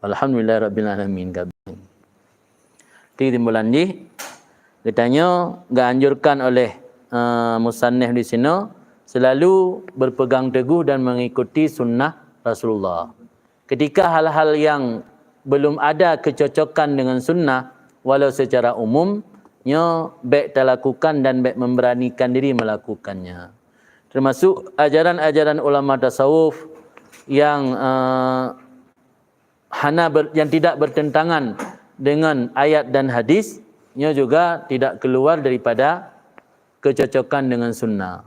Alhamdulillah rabbil alamin. Timbulan ni katanya enggak anjurkan oleh musannif di sini selalu berpegang teguh dan mengikuti sunnah Rasulullah. Ketika hal-hal yang belum ada kecocokan dengan sunnah, walau secara umumnya baik terlakukan dan baik memberanikan diri melakukannya. Termasuk ajaran-ajaran ulama tasawuf yang yang tidak bertentangan dengan ayat dan hadisnya juga tidak keluar daripada kecocokan dengan sunnah.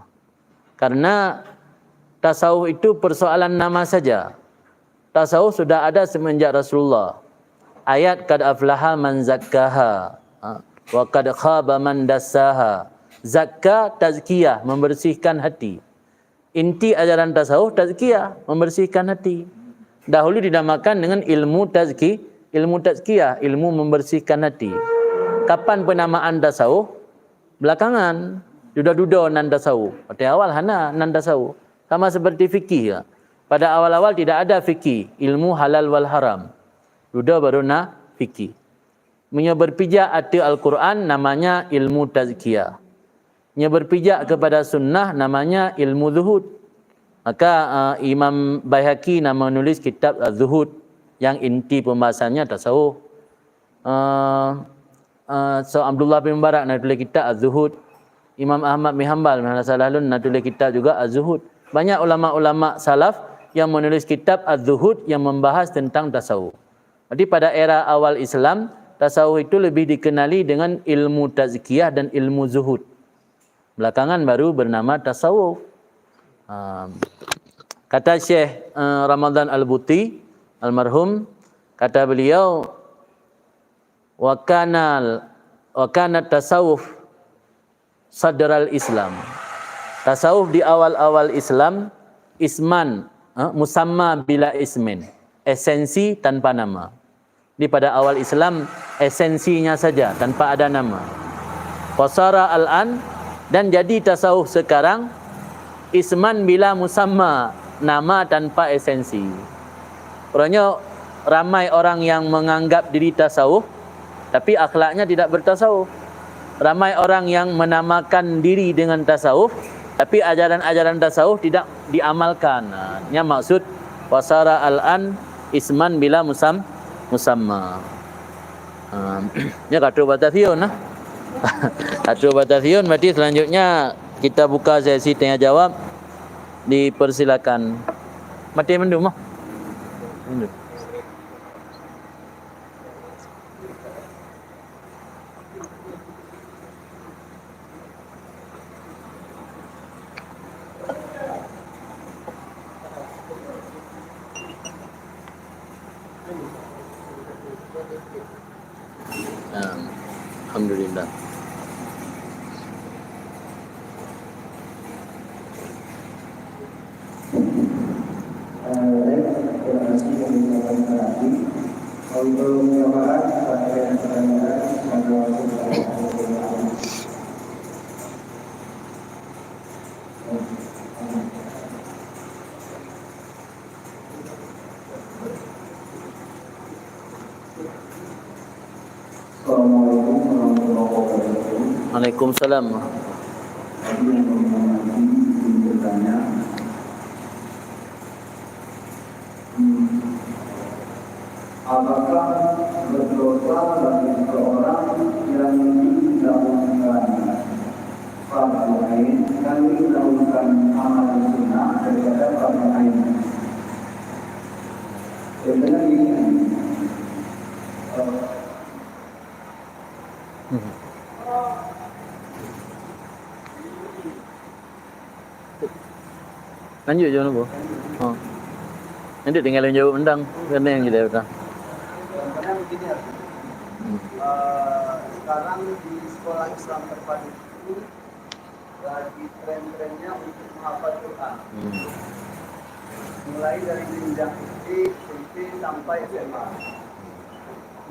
Karena tasawuf itu persoalan nama saja. Tasawuf sudah ada semenjak Rasulullah. Ayat qad aflaha man zakkaha wa qad khaba man dassaha. Zakka, tazkiyah, membersihkan hati. Inti ajaran tasawuf tazkiyah, membersihkan hati. Dahulu dinamakan dengan ilmu tazkiyah, ilmu membersihkan hati. Kapan penamaan tasawuf? Belakangan. Duda-duda nan tasawuf. Pada awal hana nan tasawuf. Sama seperti fikih ya. Pada awal-awal tidak ada fikih, ilmu halal wal haram. Duda baru na fikih. Nya berpijak arti Al-Quran namanya ilmu tazkiyah. Nya berpijak kepada sunnah namanya ilmu zuhud. Maka Imam Baihaqi nama menulis kitab Az-Zuhud yang inti pembahasannya tasawuf. Abdullah bin Mubarak nak tulis kitab Az-Zuhud. Imam Ahmad bin Hanbal nak tulis kitab juga Az-Zuhud. Banyak ulama-ulama salaf yang menulis kitab Az-Zuhud yang membahas tentang tasawuf. Jadi pada era awal Islam, tasawuf itu lebih dikenali dengan ilmu tazkiyah dan ilmu zuhud. Belakangan baru bernama tasawuf. Kata Syekh Ramadan Al-Buti almarhum, kata beliau, wa kana tasawuf sadral Islam. Tasawuf di awal-awal Islam isman, musamma bila ismin, esensi tanpa nama. Di pada awal Islam esensinya saja tanpa ada nama. Fasara al-an, dan jadi tasawuf sekarang isman bila musamma, nama tanpa esensi. Orangnya ramai orang yang menganggap diri tasawuf tapi akhlaknya tidak bertasawuf. Ramai orang yang menamakan diri dengan tasawuf tapi ajaran-ajaran tasawuf tidak diamalkan. Ini maksud wasara al-an isman bila musamma. Ini kata Batavia. Kata Batavia, berarti selanjutnya kita buka sesi tanya jawab. Dipersilakan. Mati mendung mah. Alhamdulillah. Waalaikumsalam. Apakah berdosa bagi seseorang yang mendahulukan fardu ain dan mendahulukan amalan sunnah daripada fardu ain? Sebenarnya ini Lanjut je nak. Oh. Nanti tinggal yang jawab mendang. Kena yang kita betul. Karena begini ya, sekarang di sekolah Islam terpadu itu lagi tren-trennya untuk menghafal Quran. Mulai dari jenjang SD, SMP sampai SMA.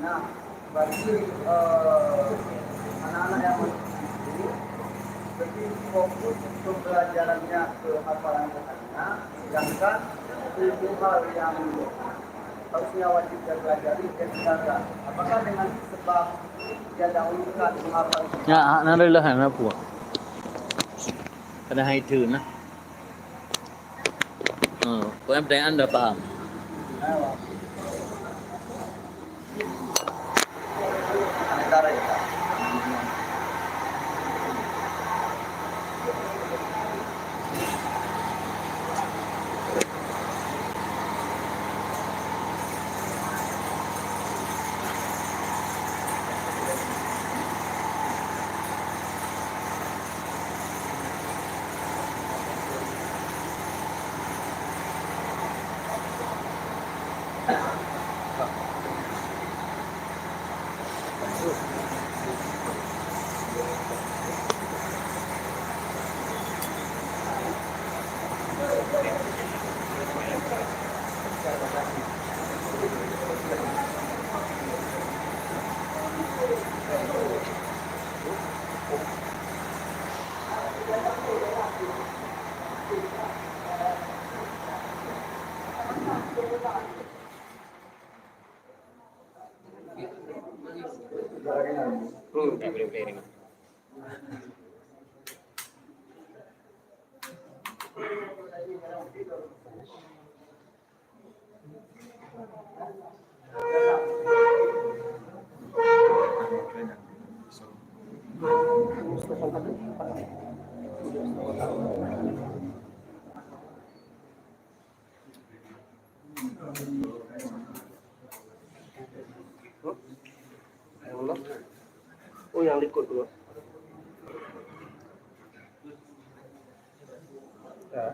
Nah, bagi anak-anak yang masuk itu lebih fokus pembelajarannya ke hafalan Qurannya, sedangkan itu hal yang harusnya wajib dia pelajari dia tinggalkan. Apakah dengan sebab dia dahulukan menghafal Quran? Ya, nak lah nak apa? Kena hai tu nah. Kau yang pertanyaan dah faham. Antara itu. Oh, yang likut dulu. Ya.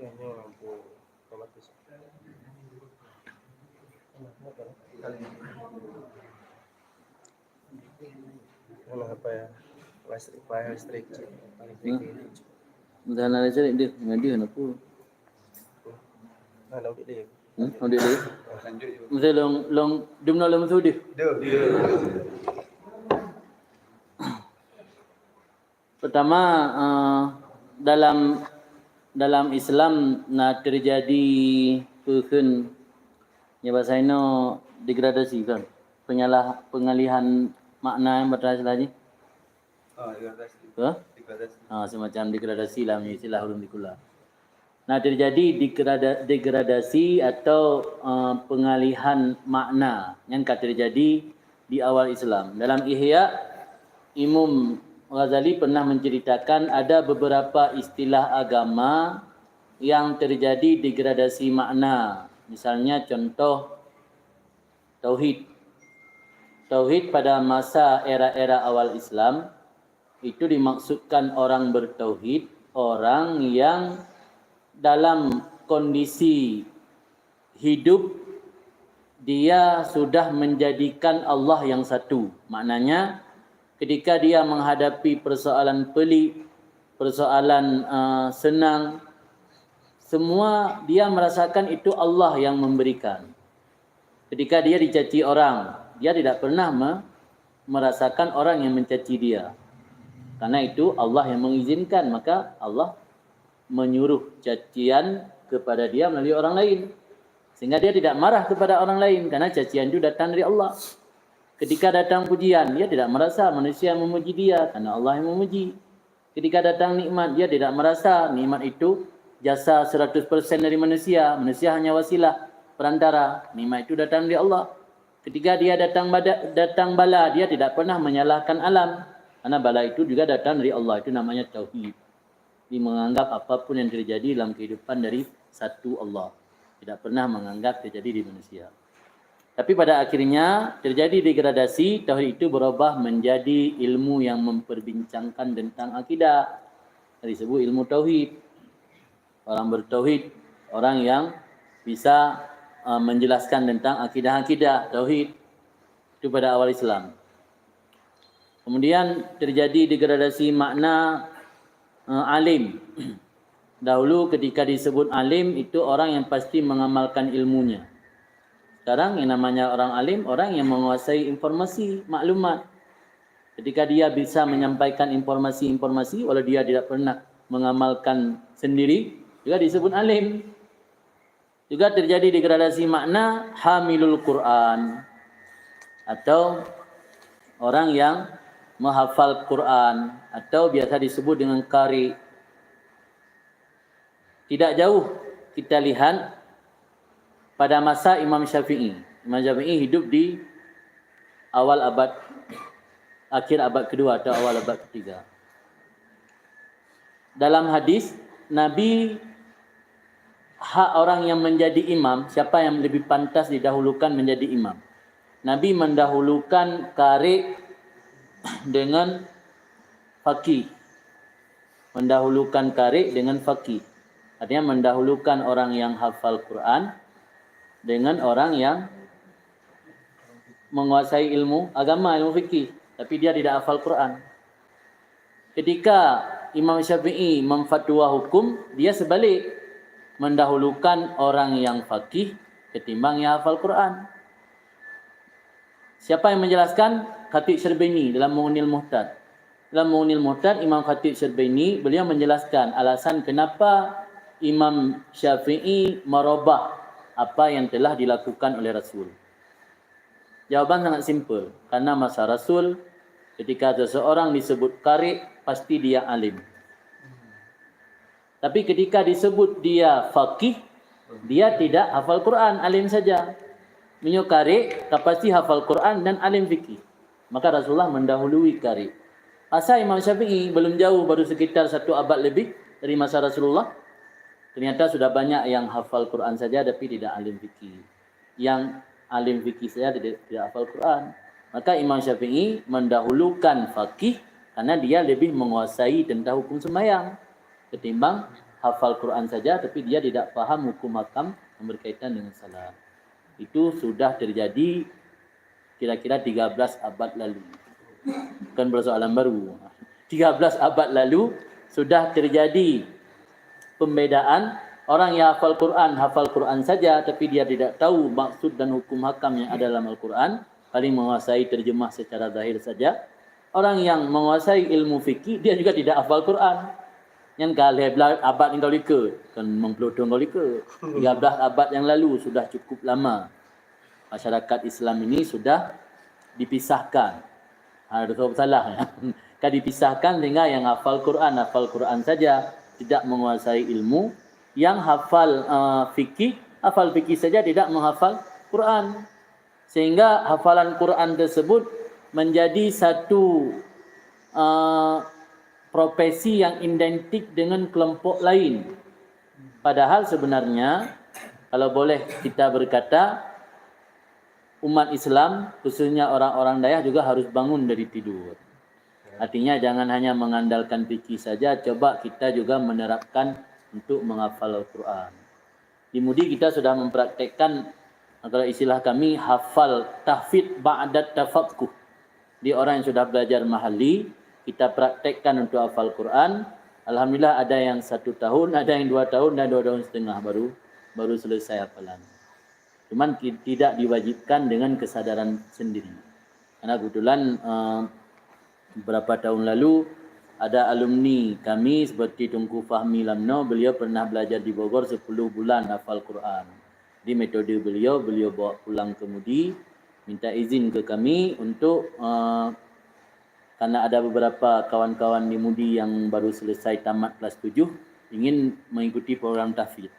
Ini lampu otomatis. Mana apa ya? Listrik. Dah nak cari dia, dengan dia nak apa? Ada audit dia. Audit dia. Lanjut. Mesti long dumna long tu dia. Dia. Pertama dalam Islam nak terjadi perken ya bahasa ino degradasi kan. Pengalihan makna yang berasal lagi. Degradasi. Degradasi. Semacam degradasi lah menjadi istilah ulum dikula. Nah, terjadi degradasi atau pengalihan makna yang terjadi di awal Islam. Dalam Ihya, Imam Ghazali pernah menceritakan ada beberapa istilah agama yang terjadi degradasi makna. Misalnya contoh Tauhid. Tauhid pada masa era-era awal Islam itu dimaksudkan orang bertauhid, orang yang dalam kondisi hidup dia sudah menjadikan Allah yang satu. Maknanya ketika dia menghadapi persoalan pelik, persoalan senang, semua dia merasakan itu Allah yang memberikan. Ketika dia dicaci orang, dia tidak pernah merasakan orang yang mencaci dia. Karena itu Allah yang mengizinkan, maka Allah menyuruh cacian kepada dia melalui orang lain. Sehingga dia tidak marah kepada orang lain karena cacian itu datang dari Allah. Ketika datang pujian, dia tidak merasa manusia memuji dia karena Allah yang memuji. Ketika datang nikmat, dia tidak merasa nikmat itu jasa 100% dari manusia. Manusia hanya wasilah, perantara. Nikmat itu datang dari Allah. Ketika dia datang bala, dia tidak pernah menyalahkan alam. Karena bala itu juga datang dari Allah. Itu namanya tauhid. Dia menganggap apapun yang terjadi dalam kehidupan dari satu Allah. Tidak pernah menganggap terjadi di manusia. Tapi pada akhirnya terjadi degradasi, tauhid itu berubah menjadi ilmu yang memperbincangkan tentang akidah. Disebut ilmu tauhid. Orang bertauhid, orang yang bisa menjelaskan tentang akidah-akidah tauhid. Itu pada awal Islam. Kemudian terjadi degradasi makna alim. Dahulu ketika disebut alim, itu orang yang pasti mengamalkan ilmunya. Sekarang yang namanya orang alim, orang yang menguasai informasi, maklumat. Ketika dia bisa menyampaikan informasi-informasi, walau dia tidak pernah mengamalkan sendiri, juga disebut alim. Juga terjadi degradasi makna hamilul Quran, atau orang yang menghafal Quran, atau biasa disebut dengan qari. Tidak jauh kita lihat pada masa Imam Syafi'i. Imam Syafi'i hidup di akhir abad kedua atau awal abad ketiga. Dalam hadis, Nabi hak orang yang menjadi imam, siapa yang lebih pantas didahulukan menjadi imam. Nabi mendahulukan qari dengan faqih. Mendahulukan qari dengan faqih. Artinya mendahulukan orang yang hafal Quran dengan orang yang menguasai ilmu agama, ilmu fikih, tapi dia tidak hafal Quran. Ketika Imam Syafi'i memfatwa hukum, dia sebalik, mendahulukan orang yang faqih ketimbang yang hafal Quran. Siapa yang menjelaskan? Khatib Syarbaini dalam Mu'nil Muhtad. Dalam Mu'nil Muhtad, Imam Khatib Syarbaini, beliau menjelaskan alasan kenapa Imam Syafi'i merubah apa yang telah dilakukan oleh Rasul. Jawaban sangat simple. Karena masa Rasul, ketika seseorang disebut qari, pasti dia alim. Tapi ketika disebut dia faqih, dia tidak hafal Quran, alim saja. Minyak qari, pasti hafal Quran dan alim fikih. Maka Rasulullah mendahului qari. Masa Imam Syafi'i belum jauh, baru sekitar 1 abad lebih dari masa Rasulullah. Ternyata sudah banyak yang hafal Quran saja tapi tidak alim fikih. Yang alim fikih saja tidak hafal Quran. Maka Imam Syafi'i mendahulukan faqih karena dia lebih menguasai tentang hukum sembahyang ketimbang hafal Quran saja tapi dia tidak paham hukum hakam yang berkaitan dengan salat. Itu sudah terjadi kira-kira 13 abad lalu. Bukan persoalan baru. 13 abad lalu sudah terjadi pembedaan orang yang hafal Quran saja tapi dia tidak tahu maksud dan hukum hakam yang ada dalam Al-Quran, paling menguasai terjemah secara zahir saja. Orang yang menguasai ilmu fikih, dia juga tidak hafal Quran. Yang kalau abad yang kau lika, kan mempelotong kau lika. 13 abad yang lalu sudah cukup lama. Masyarakat Islam ini sudah dipisahkan. Ada salah ya. Kan dipisahkan dengan yang hafal Quran saja, tidak menguasai ilmu. Yang hafal hafal fikih saja tidak menghafal Quran. Sehingga hafalan Quran tersebut menjadi satu profesi yang identik dengan kelompok lain. Padahal sebenarnya, kalau boleh kita berkata, umat Islam, khususnya orang-orang dayak juga harus bangun dari tidur. Artinya jangan hanya mengandalkan fikih saja, coba kita juga menerapkan untuk menghafal Al-Quran. Di Mudi kita sudah mempraktekkan, kalau istilah kami, hafal tahfidz ba'dat tafaqquh. Di orang yang sudah belajar mahalli, kita praktekkan untuk hafal Quran. Alhamdulillah ada yang 1 tahun, ada yang 2 tahun dan 2 tahun setengah baru selesai hafalan. Cuman tidak diwajibkan dengan kesadaran sendiri. Karena kebetulan beberapa tahun lalu ada alumni kami seperti Tunku Fahmi Lamno, beliau pernah belajar di Bogor 10 bulan hafal Quran. Di metode beliau bawa pulang ke Mudi, minta izin ke kami untuk karena ada beberapa kawan-kawan di Mudi yang baru selesai tamat kelas 7 ingin mengikuti program tahfidz.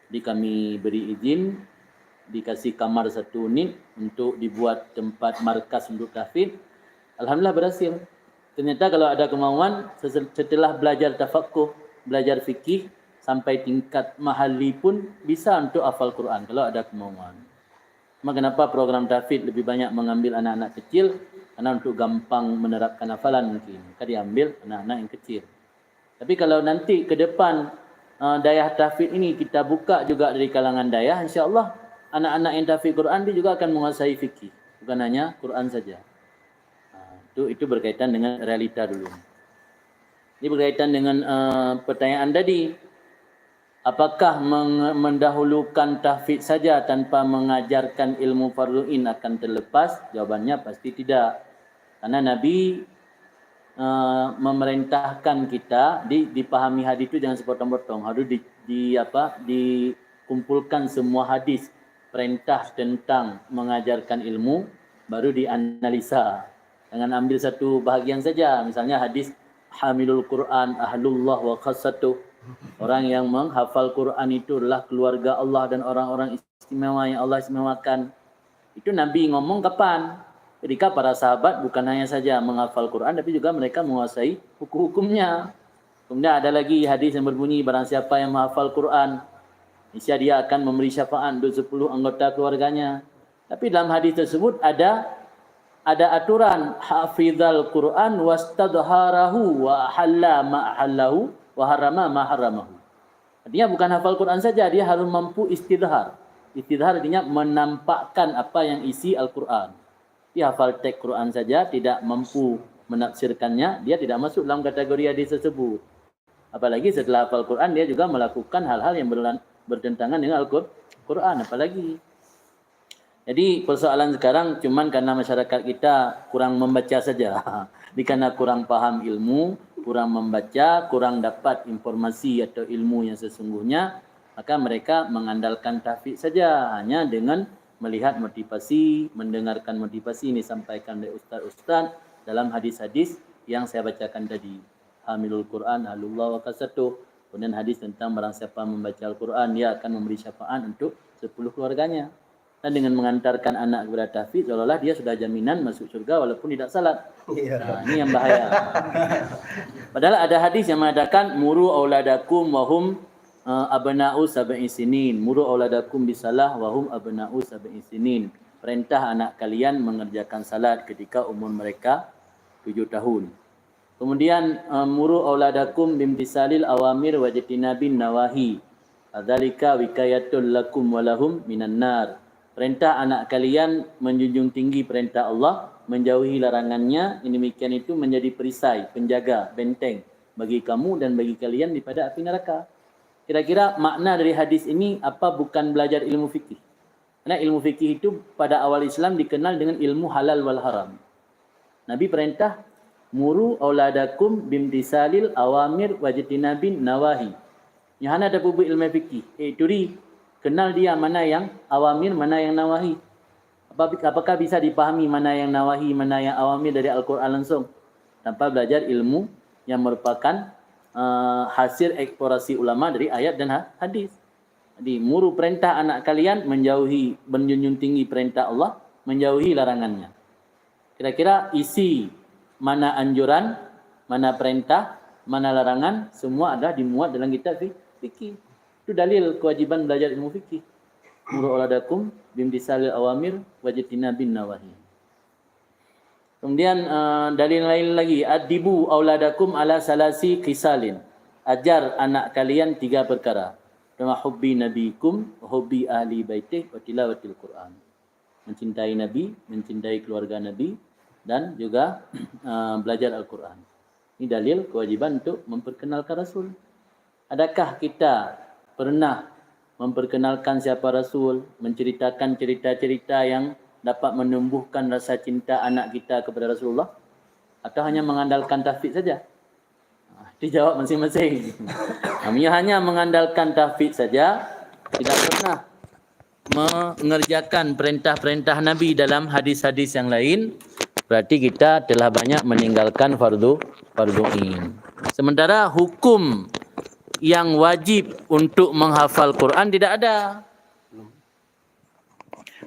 Jadi kami beri izin, dikasih kamar 1 unit untuk dibuat tempat markas untuk tahfidz. Alhamdulillah berhasil. Ternyata kalau ada kemauan, setelah belajar tafakuh, belajar fikih sampai tingkat mahalli pun bisa untuk hafal Quran kalau ada kemauan. Maka kenapa program tahfidz lebih banyak mengambil anak-anak kecil? Karena untuk gampang menerapkan hafalan mungkin. Maka diambil anak-anak yang kecil. Tapi kalau nanti ke depan dayah tahfidz ini kita buka juga dari kalangan dayah, insya-Allah anak-anak yang tahfidz Quran dia juga akan menguasai fikih, bukan hanya Quran saja. Itu berkaitan dengan realita dulu. Ini berkaitan dengan pertanyaan tadi. Apakah mendahulukan tahfidz saja tanpa mengajarkan ilmu fardhu'in akan terlepas? Jawabannya pasti tidak. Karena Nabi memerintahkan kita dipahami hadis itu jangan sepotong-potong. Harus dikumpulkan semua hadis perintah tentang mengajarkan ilmu baru dianalisa. Jangan ambil satu bahagian saja. Misalnya hadis hamilul Quran ahlullah wa khassatuh. Orang yang menghafal Quran itu adalah keluarga Allah dan orang-orang istimewa yang Allah istimewakan. Itu Nabi ngomong kapan? Ketika para sahabat bukan hanya saja menghafal Quran, tapi juga mereka menguasai hukum-hukumnya. Kemudian ada lagi hadis yang berbunyi, barang siapa yang menghafal Quran, niscaya dia akan memberi syafaat untuk 10 anggota keluarganya. Tapi dalam hadis tersebut ada aturan hafizal Quran wastadharahu wa ahalla ma ahallahu wa harama ma haramahu. Artinya bukan hafal Quran saja, dia harus mampu istidhar. Istidhar artinya menampakkan apa yang isi Al-Quran. Dia hafal teks Quran saja, tidak mampu menafsirkannya, dia tidak masuk dalam kategori hadis tersebut. Apalagi setelah hafal Quran, dia juga melakukan hal-hal yang bertentangan dengan Al-Quran. Apalagi. Jadi persoalan sekarang cuman karena masyarakat kita kurang membaca saja. Karena kurang paham ilmu, kurang membaca, kurang dapat informasi atau ilmu yang sesungguhnya, maka mereka mengandalkan tahfidz saja hanya dengan melihat motivasi, mendengarkan motivasi ini disampaikan oleh ustaz-ustaz dalam hadis-hadis yang saya bacakan tadi. Hamilul Quran, halullah wa kasatuh. Kemudian hadis tentang barang siapa membaca Al-Quran, dia akan memberi syafaat untuk 10 keluarganya. Dan dengan mengantarkan anak kepada tahfidz, seolah-olah dia sudah jaminan masuk surga walaupun tidak salat. Nah, ini yang bahaya. Padahal ada hadis yang mengatakan muru auladakum wahum abna'u sab'i sinin. Muru auladakum bisalah wahum abna'u sab'i sinin. Perintah anak kalian mengerjakan salat ketika umur mereka 7 tahun. Kemudian muru auladakum bimtisalil awamir wajtinabin nawahi. Adzalika wikayatul lakum walahum minan nar. Perintah anak kalian menjunjung tinggi perintah Allah, menjauhi larangannya, ini demikian itu menjadi perisai, penjaga, benteng bagi kamu dan bagi kalian daripada api neraka. Kira-kira makna dari hadis ini apa bukan belajar ilmu fikih? Karena ilmu fikih itu pada awal Islam dikenal dengan ilmu halal wal haram. Nabi perintah, muru auladakum bimtisalil awamir wajtinabin nawahi. Yang ada buku ilmu fikih, turi kenal dia mana yang awamir, mana yang nawahi. Apakah bisa dipahami mana yang nawahi, mana yang awamir dari Al-Quran langsung? Tanpa belajar ilmu yang merupakan hasil eksplorasi ulama dari ayat dan hadis. Jadi, muru perintah anak kalian menjauhi, menjunjung tinggi perintah Allah, menjauhi larangannya. Kira-kira isi mana anjuran, mana perintah, mana larangan, semua ada dimuat dalam kitab fikih. Itu dalil kewajiban belajar ilmu fikih. Muru auladakum bimtisalil awamir wajtinabin nawahi. Kemudian dalil lain lagi, adibu auladakum ala salasi qisalin. Ajar anak kalian 3 perkara. Pertama, hubbi nabikum, hubbi ahli baitih, wa tilawatil Quran. Mencintai Nabi, mencintai keluarga Nabi, dan juga belajar Al-Quran. Ini dalil kewajiban untuk memperkenalkan Rasul. Adakah kita pernah memperkenalkan siapa Rasul, menceritakan cerita-cerita yang dapat menumbuhkan rasa cinta anak kita kepada Rasulullah? Atau hanya mengandalkan tahfidz saja? Dijawab masing-masing. Kami hanya mengandalkan tahfidz saja, tidak pernah mengerjakan perintah-perintah Nabi dalam hadis-hadis yang lain, Berarti kita telah banyak meninggalkan fardu ain. Sementara hukum yang wajib untuk menghafal Quran tidak ada.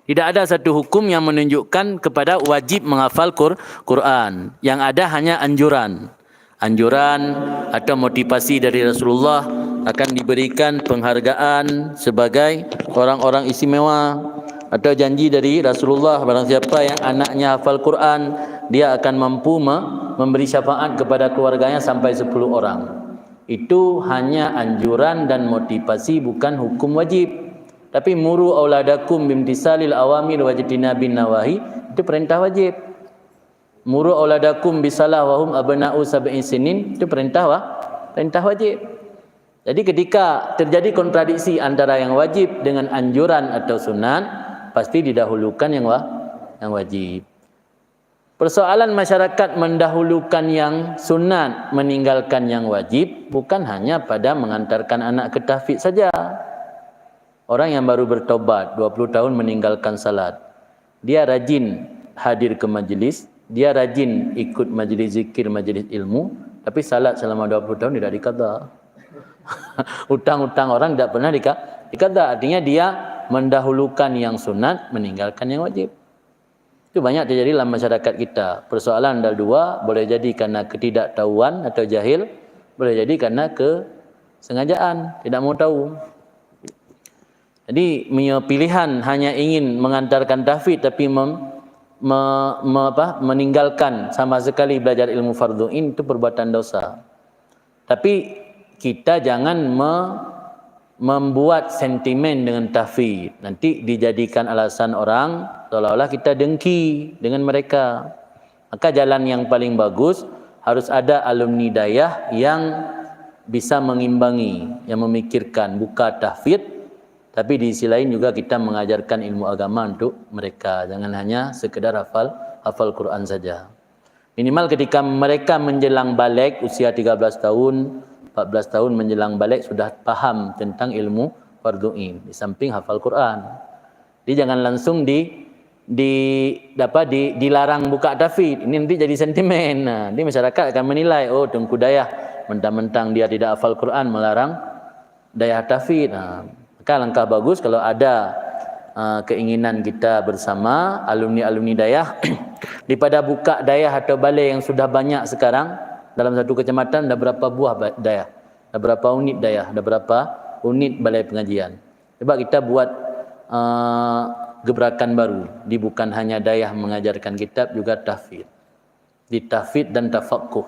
Tidak ada satu hukum yang menunjukkan kepada wajib menghafal Quran. Yang ada hanya anjuran. Anjuran atau motivasi dari Rasulullah akan diberikan penghargaan sebagai orang-orang istimewa, atau janji dari Rasulullah, barang siapa yang anaknya hafal Quran, dia akan mampu memberi syafaat kepada keluarganya sampai 10 orang. Itu hanya anjuran dan motivasi, bukan hukum wajib. Tapi muru auladakum bimtisalil awamir wajtinabin nawahi, itu perintah wajib. Muru auladakum bisalah wahum abna'u sab'in sinin, itu perintah wajib. Jadi ketika terjadi kontradiksi antara yang wajib dengan anjuran atau sunat, pasti didahulukan yang wajib. Persoalan masyarakat mendahulukan yang sunat, meninggalkan yang wajib, bukan hanya pada mengantarkan anak ke tahfidz saja. Orang yang baru bertobat 20 tahun meninggalkan salat, dia rajin hadir ke majlis, dia rajin ikut majlis zikir, majlis ilmu, tapi salat selama 20 tahun tidak dikata. Utang-utang orang tidak pernah dikata. Artinya dia mendahulukan yang sunat, meninggalkan yang wajib. Itu banyak terjadi dalam masyarakat kita. Persoalan ada dua, boleh jadi karena ketidaktahuan atau jahil, boleh jadi karena kesengajaan, tidak mau tahu. Jadi pilihan hanya ingin mengantarkan tahfidz tapi meninggalkan sama sekali belajar ilmu fardhu ain, itu perbuatan dosa. Tapi kita jangan membuat sentimen dengan tahfidz. Nanti dijadikan alasan orang seolah-olah kita dengki dengan mereka. Maka jalan yang paling bagus, harus ada alumni dayah yang bisa mengimbangi, yang memikirkan buka tahfidz, tapi di sisi lain juga kita mengajarkan ilmu agama untuk mereka. Jangan hanya sekedar hafal Quran saja. Minimal ketika mereka menjelang balik usia 13 tahun, 14 tahun menjelang balik sudah paham tentang ilmu fardhu ain di samping hafal Quran. Jadi jangan langsung dilarang buka tahfidz. Ini nanti jadi sentimen. Nah, nanti masyarakat akan menilai, oh Tengku Dayah mentang-mentang dia tidak hafal Quran melarang dayah tahfidz. Nah, maka langkah bagus kalau ada keinginan kita bersama alumni-alumni dayah daripada buka dayah atau balai yang sudah banyak sekarang. Dalam satu kecamatan ada berapa buah dayah, ada berapa unit dayah, ada berapa unit balai pengajian. Sebab kita buat gebrakan baru. Di bukan hanya dayah mengajarkan kitab, juga tahfidz. Di tahfidz dan tafaqquh.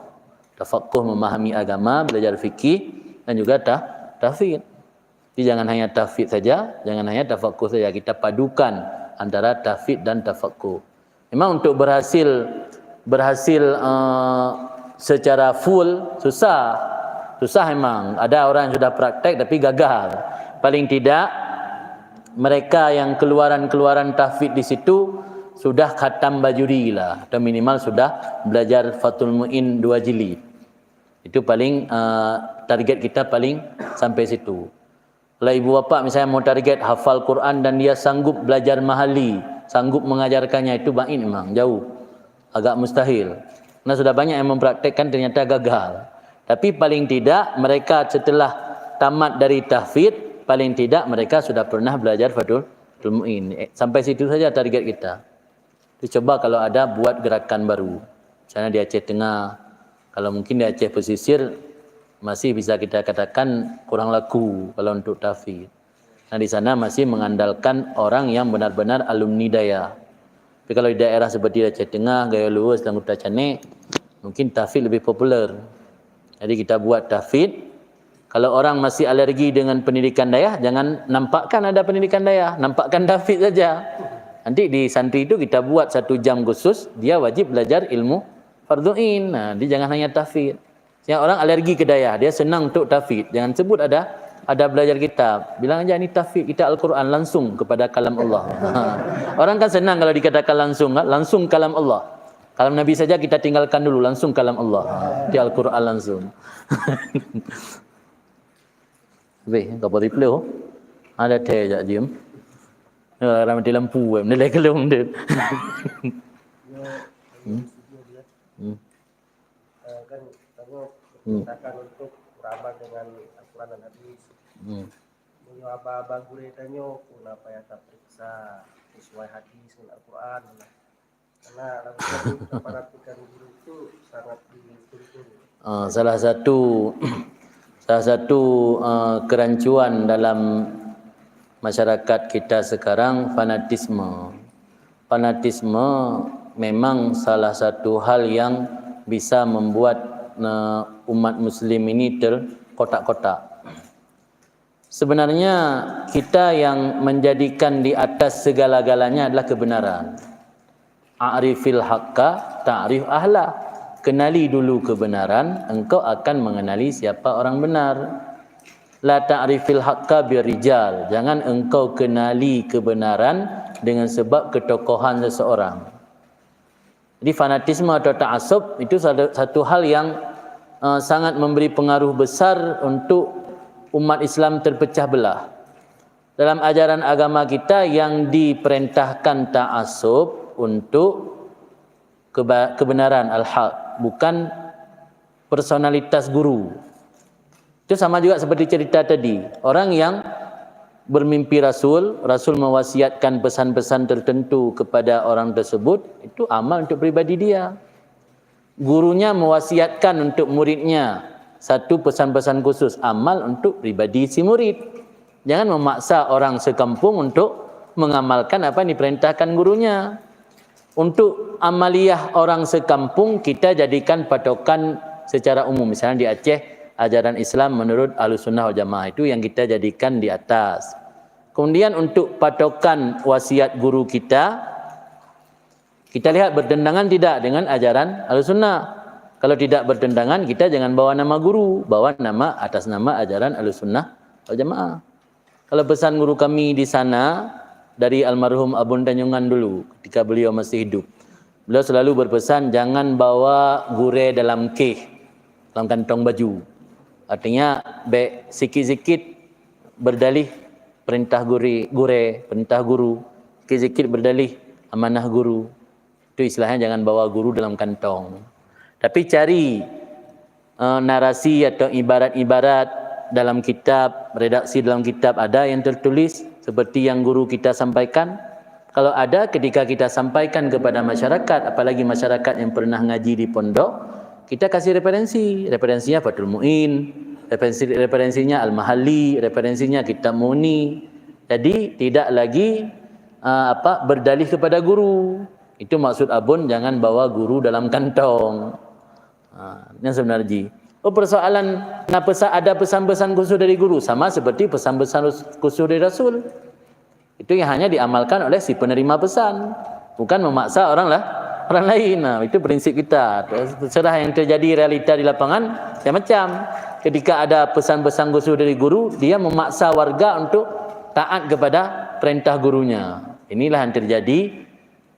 Tafaqquh memahami agama, belajar fikih, dan juga tahfidz. Jadi jangan hanya tahfidz saja, jangan hanya tafaqquh saja. Kita padukan antara tahfidz dan tafaqquh. Memang untuk berhasil secara full susah memang. Ada orang yang sudah praktek tapi gagal. Paling tidak mereka yang keluaran tahfidz di situ sudah khatam bajuri lah, atau minimal sudah belajar Fathul Mu'in 2 jilid. Itu paling target kita paling sampai situ. Kalau ibu bapa misalnya mau target hafal Quran dan dia sanggup belajar mahali, sanggup mengajarkannya, itu bain memang jauh, agak mustahil. Karena sudah banyak yang mempraktekkan ternyata gagal. Tapi paling tidak mereka setelah tamat dari tahfidz, paling tidak mereka sudah pernah belajar Fathul Mu'in. Sampai situ saja target kita. Coba kalau ada buat gerakan baru. Misalnya di Aceh Tengah, kalau mungkin di Aceh Pesisir masih bisa kita katakan kurang laku kalau untuk tahfidz. Nah di sana masih mengandalkan orang yang benar-benar alumni dayah. Tapi kalau di daerah seperti Aceh Tengah, Gaya Luwes dan Kuta Canek, mungkin tahfidz lebih populer. Jadi kita buat tahfidz. Kalau orang masih alergi dengan pendidikan dayah, jangan nampakkan ada pendidikan dayah, nampakkan tahfidz saja. Nanti di santri itu kita buat 1 jam khusus, dia wajib belajar ilmu fardhu ain. Nah, dia jangan hanya tahfidz. Yang orang alergi ke dayah, dia senang untuk tahfidz. Jangan sebut ada belajar kitab. Bilang aja ini tahfidz, kita Al-Quran langsung kepada kalam Allah. Orang kan senang kalau dikatakan langsung kalam Allah. Kalam Nabi saja kita tinggalkan dulu, langsung kalam Allah. Di Al-Quran langsung. Weh, kau boleh play oh. Ada teh jak jam. Orang mati lampu, menilai kelung dia. dia. Hmm. Kan kamu perintahkan untuk beramal dengan Al-Quran dan hadis. Beliau aba-aba gure tanya kenapa ya tak periksa sesuai hadis dengan Al-Quran. Karena langsung kefanatikan guru itu sangat dituntut. Salah satu kerancuan dalam masyarakat kita sekarang fanatisme. Fanatisme memang salah satu hal yang bisa membuat umat muslim ini terkotak-kotak. Sebenarnya kita yang menjadikan di atas segala-galanya adalah kebenaran. A'rifil haqqa ta'rif ahla. Kenali dulu kebenaran, engkau akan mengenali siapa orang benar. La ta'rifil haqqa birrijal. Jangan engkau kenali kebenaran dengan sebab ketokohan seseorang. Jadi fanatisme atau ta'assub itu satu hal yang sangat memberi pengaruh besar untuk umat Islam terpecah belah. Dalam ajaran agama kita yang diperintahkan ta'assub untuk kebenaran al-haq, bukan personalitas guru. Itu sama juga seperti cerita tadi. Orang yang bermimpi Rasul mewasiatkan pesan-pesan tertentu kepada orang tersebut, itu amal untuk pribadi dia. Gurunya mewasiatkan untuk muridnya satu pesan-pesan khusus, amal untuk pribadi si murid. Jangan memaksa orang sekampung untuk mengamalkan apa yang diperintahkan gurunya. Untuk amaliyah orang sekampung kita jadikan patokan secara umum. Misalnya di Aceh, ajaran Islam menurut Ahlussunnah wal Jamaah, itu yang kita jadikan di atas. Kemudian untuk patokan wasiat guru kita lihat bertentangan tidak dengan ajaran Ahlussunnah. Kalau tidak bertentangan, kita jangan bawa nama guru, bawa nama atas nama ajaran Ahlussunnah wal Jamaah. Kalau pesan guru kami di sana dari almarhum Abun Tanjungan dulu, ketika beliau masih hidup, beliau selalu berpesan jangan bawa gure dalam dalam kantong baju. Artinya sikit-sikit berdalih perintah gure, perintah guru, sikit-sikit berdalih amanah guru. Itu istilahnya jangan bawa guru dalam kantong. Tapi cari narasi atau ibarat-ibarat dalam kitab, redaksi dalam kitab ada yang tertulis seperti yang guru kita sampaikan. Kalau ada, ketika kita sampaikan kepada masyarakat, apalagi masyarakat yang pernah ngaji di pondok, kita kasih referensi. Referensinya Fathul Mu'in, referensinya Al-Mahalli, referensinya Kitab Mu'ni. Jadi tidak lagi berdalih kepada guru. Itu maksud Abun, jangan bawa guru dalam kantong. Yang sebenarnya. Persoalan kenapa ada pesan-pesan khusus dari guru, sama seperti pesan-pesan khusus dari Rasul. Itu yang hanya diamalkan oleh si penerima pesan, bukan memaksa orang lain. Itu prinsip kita. Terserah yang terjadi realita di lapangan macam-macam. Ketika ada pesan-pesan khusus dari guru, dia memaksa warga untuk taat kepada perintah gurunya. Inilah yang terjadi,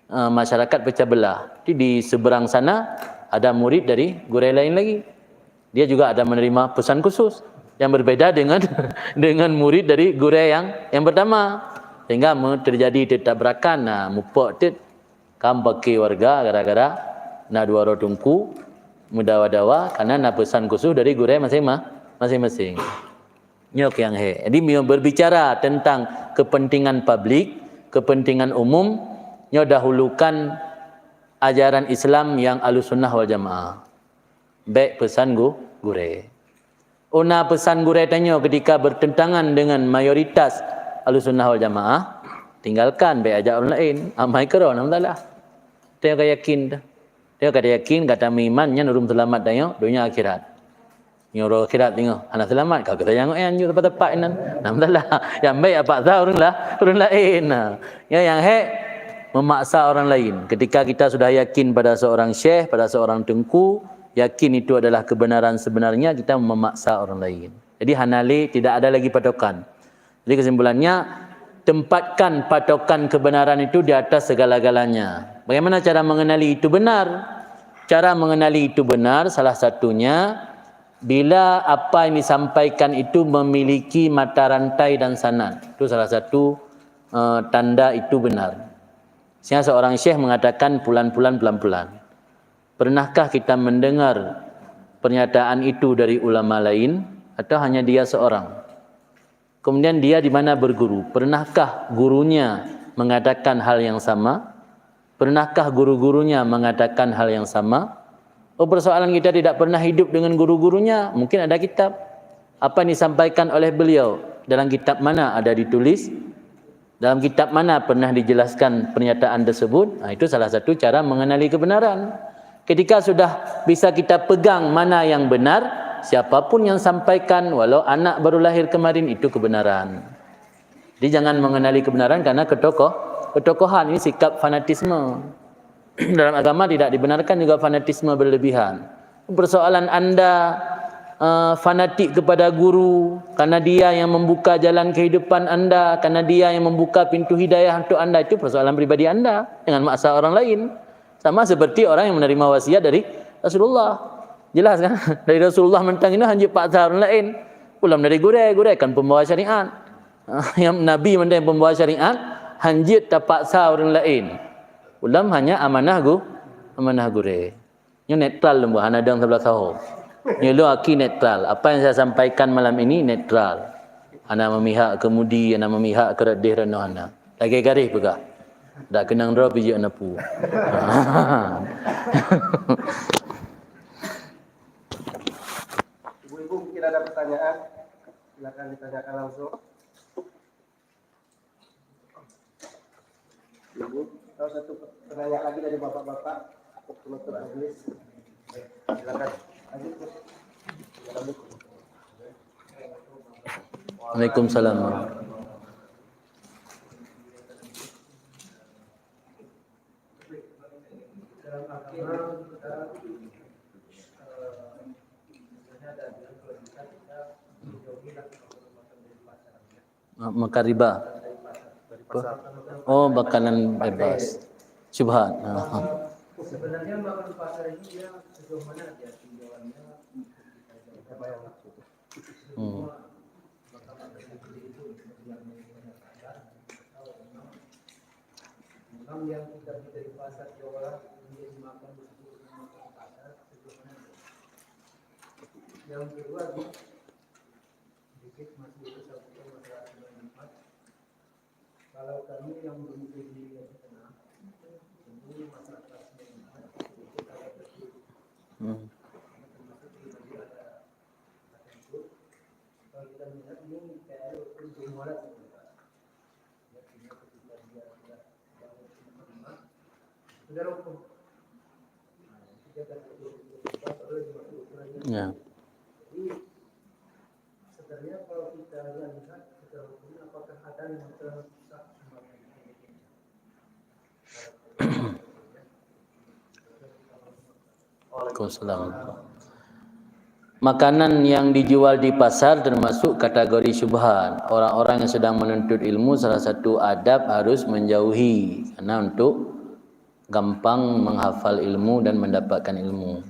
masyarakat pecah belah. Di seberang sana ada murid dari guru lain lagi. Dia juga ada menerima pesan khusus yang berbeda dengan murid dari guru yang pertama, sehingga terjadi tabrakan. Mupok tit kam pakai warga gara-gara na dua tungku mudawa-dawa karena na pesan khusus dari guru masing-masing. Nyok yang Jadi berbicara tentang kepentingan publik, kepentingan umum, nyo dahulukan ajaran Islam yang Ahlussunnah wal Jamaah. Baik pesan gure. Una pesan gure tanya ketika bertentangan dengan mayoritas Ahlussunnah wal Jamaah, tinggalkan, baik ajak orang lain. Amai kero alhamdulillah. Dia yakin dah. Dia yakin kata imannya nurum selamat tanya dunia akhirat. Nyuruh akhirat tengok anak selamat kau kata yang tepat-tepat nan. Alhamdulillah. Yang baik apa tahu orang lain. Yang memaksa orang lain. Ketika kita sudah yakin pada seorang syekh, pada seorang tengku, yakin itu adalah kebenaran sebenarnya, kita memaksa orang lain. Jadi hanali tidak ada lagi patokan. Jadi kesimpulannya, tempatkan patokan kebenaran itu di atas segala-galanya. Bagaimana cara mengenali itu benar? Cara mengenali itu benar salah satunya bila apa yang disampaikan itu memiliki mata rantai dan sanad. Itu salah satu tanda itu benar. Sehingga seorang syekh mengatakan pulan-pulan pelan-pelan. Pernahkah kita mendengar pernyataan itu dari ulama lain atau hanya dia seorang? Kemudian dia di mana berguru? Pernahkah gurunya mengatakan hal yang sama? Pernahkah guru-gurunya mengatakan hal yang sama? Oh, persoalan kita tidak pernah hidup dengan guru-gurunya. Mungkin ada kitab. Apa yang disampaikan oleh beliau? Dalam kitab mana ada ditulis? Dalam kitab mana pernah dijelaskan pernyataan tersebut? Nah, itu salah satu cara mengenali kebenaran. Ketika sudah bisa kita pegang mana yang benar, siapapun yang sampaikan, walau anak baru lahir kemarin, itu kebenaran. Jadi jangan mengenali kebenaran karena ketokohan. Ini sikap fanatisme. Dalam agama tidak dibenarkan juga fanatisme berlebihan. Persoalan Anda fanatik kepada guru karena dia yang membuka jalan kehidupan Anda, karena dia yang membuka pintu hidayah untuk Anda, itu persoalan pribadi Anda, jangan maksa orang lain. Sama seperti orang yang menerima wasiat dari Rasulullah. Jelas kan? Dari Rasulullah mentang ini hanya paksa orang lain. Ulam dari gureh kan pembawa syariat. Yang Nabi mentang pembawa syariat, hanjit tak paksa orang lain. Ulam hanya amanah gureh. Ini netral lembu, hanadang sebelah sahur. Ini lo aki netral. Apa yang saya sampaikan malam ini netral. Ana memihak kemudi, ana memihak ke redih reno ana. Lagi garis pegah. Dak kenang ro biji anapu. Ibu-ibu mungkin ada pertanyaan, silakan ditanyakan langsung. Ibu, atau satu pertanyaan lagi dari bapak-bapak untuk penutup majelis. Silakan. Waalaikumsalam. Makan riba. Oh, makanan bebas. Syubhat. Sebenarnya makan di pasar ini dia sejauh mana dia tinjauannya kita bayar waktu. Memang yang kita beli dari pasar diolah kemudian dimakan di pasar sejauh mana. Yang kedua sedikit masih itu satu masalah bermanfaat. Kalau kami yang bermukim di tengah ini masalah kalau kita melihat ini kayak untuk muara sudah hukum. Ya. Jadi sebenarnya kalau kita lihat secara hukum apakah ada yang terlalu susah Waalaikumsalam. Makanan yang dijual di pasar termasuk kategori syubhat. Orang-orang yang sedang menuntut ilmu salah satu adab harus menjauhi karena untuk gampang menghafal ilmu dan mendapatkan ilmu.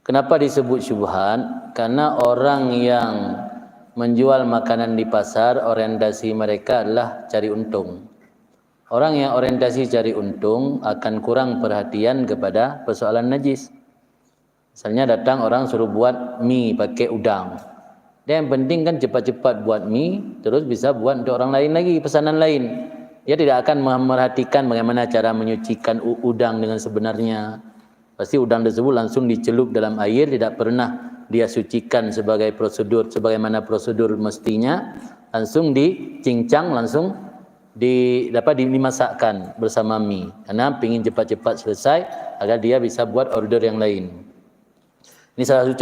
Kenapa disebut syubhat? Karena orang yang menjual makanan di pasar orientasi mereka adalah cari untung. Orang yang orientasi cari untung akan kurang perhatian kepada persoalan najis. Misalnya datang orang suruh buat mie pakai udang. Dia yang penting kan cepat-cepat buat mie, terus bisa buat untuk orang lain lagi, pesanan lain. Dia tidak akan memerhatikan bagaimana cara menyucikan udang dengan sebenarnya. Pasti udang tersebut langsung dicelup dalam air, tidak pernah dia sucikan sebagai prosedur, sebagaimana prosedur mestinya. Langsung dicincang, langsung dimasakkan bersama mie. Karena ingin cepat-cepat selesai agar dia bisa buat order yang lain. Ini salah satu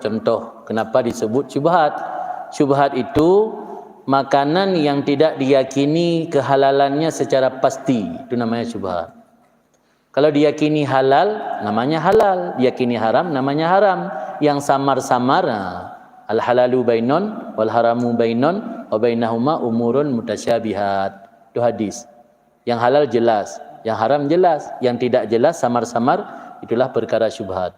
contoh kenapa disebut syubhat. Syubhat itu makanan yang tidak diyakini kehalalannya secara pasti, itu namanya syubhat. Kalau diyakini halal, namanya halal. Diyakini haram, namanya haram. Yang samar-samar, al-halalu bainon, wal haramu bainon, wa bainahuma umurun mutasyabihat. Itu hadis. Yang halal jelas, yang haram jelas, yang tidak jelas samar-samar, itulah perkara syubhat.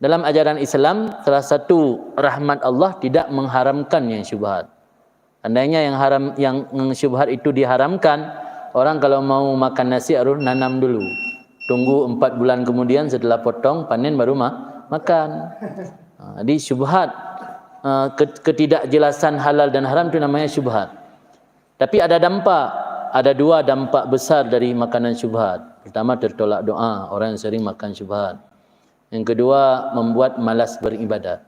Dalam ajaran Islam, salah satu rahmat Allah tidak mengharamkan yang syubhat. Andainya yang syubhat itu diharamkan, orang kalau mau makan nasi harus nanam dulu. Tunggu 4 bulan kemudian setelah potong panen baru makan. Jadi syubhat, ketidakjelasan halal dan haram itu namanya syubhat. Tapi ada dampak, ada 2 dampak besar dari makanan syubhat. Pertama, tertolak doa orang yang sering makan syubhat. Yang kedua, membuat malas beribadat.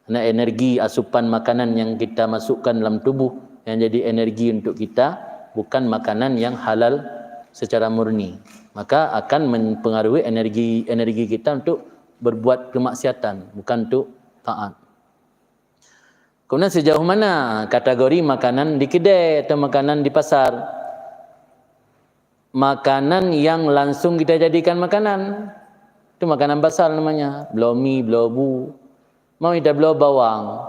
Karena energi asupan makanan yang kita masukkan dalam tubuh yang jadi energi untuk kita bukan makanan yang halal secara murni, maka akan mempengaruhi energi kita untuk berbuat kemaksiatan, bukan untuk taat. Kemudian sejauh mana kategori makanan di kedai atau makanan di pasar? Makanan yang langsung kita jadikan makanan, itu makanan pasar namanya. Belau mi, belau bu. Mau kita belau bawang,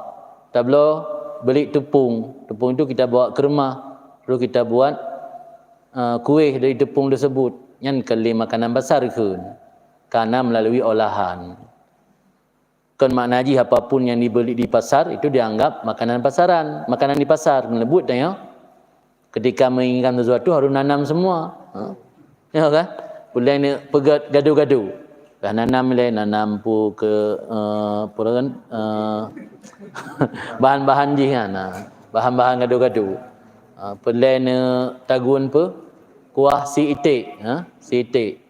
kita belau beli tepung. Tepung itu kita bawa ke rumah, lalu kita buat kuih dari tepung tersebut. Yang kali makanan pasar ke, karena melalui olahan. Kan makna haji apapun yang dibeli di pasar itu dianggap makanan pasaran, makanan di pasar. Melebut dah ya. Ketika menginginkan sesuatu harus nanam semua. Ya kan? Boleh ni pegat gaduh-gaduh. Dah nanam le, nanam pu ke bahan-bahan je kan. Bahan-bahan gaduh-gaduh. Pelai ni tagun pu kuah si itik, si itik.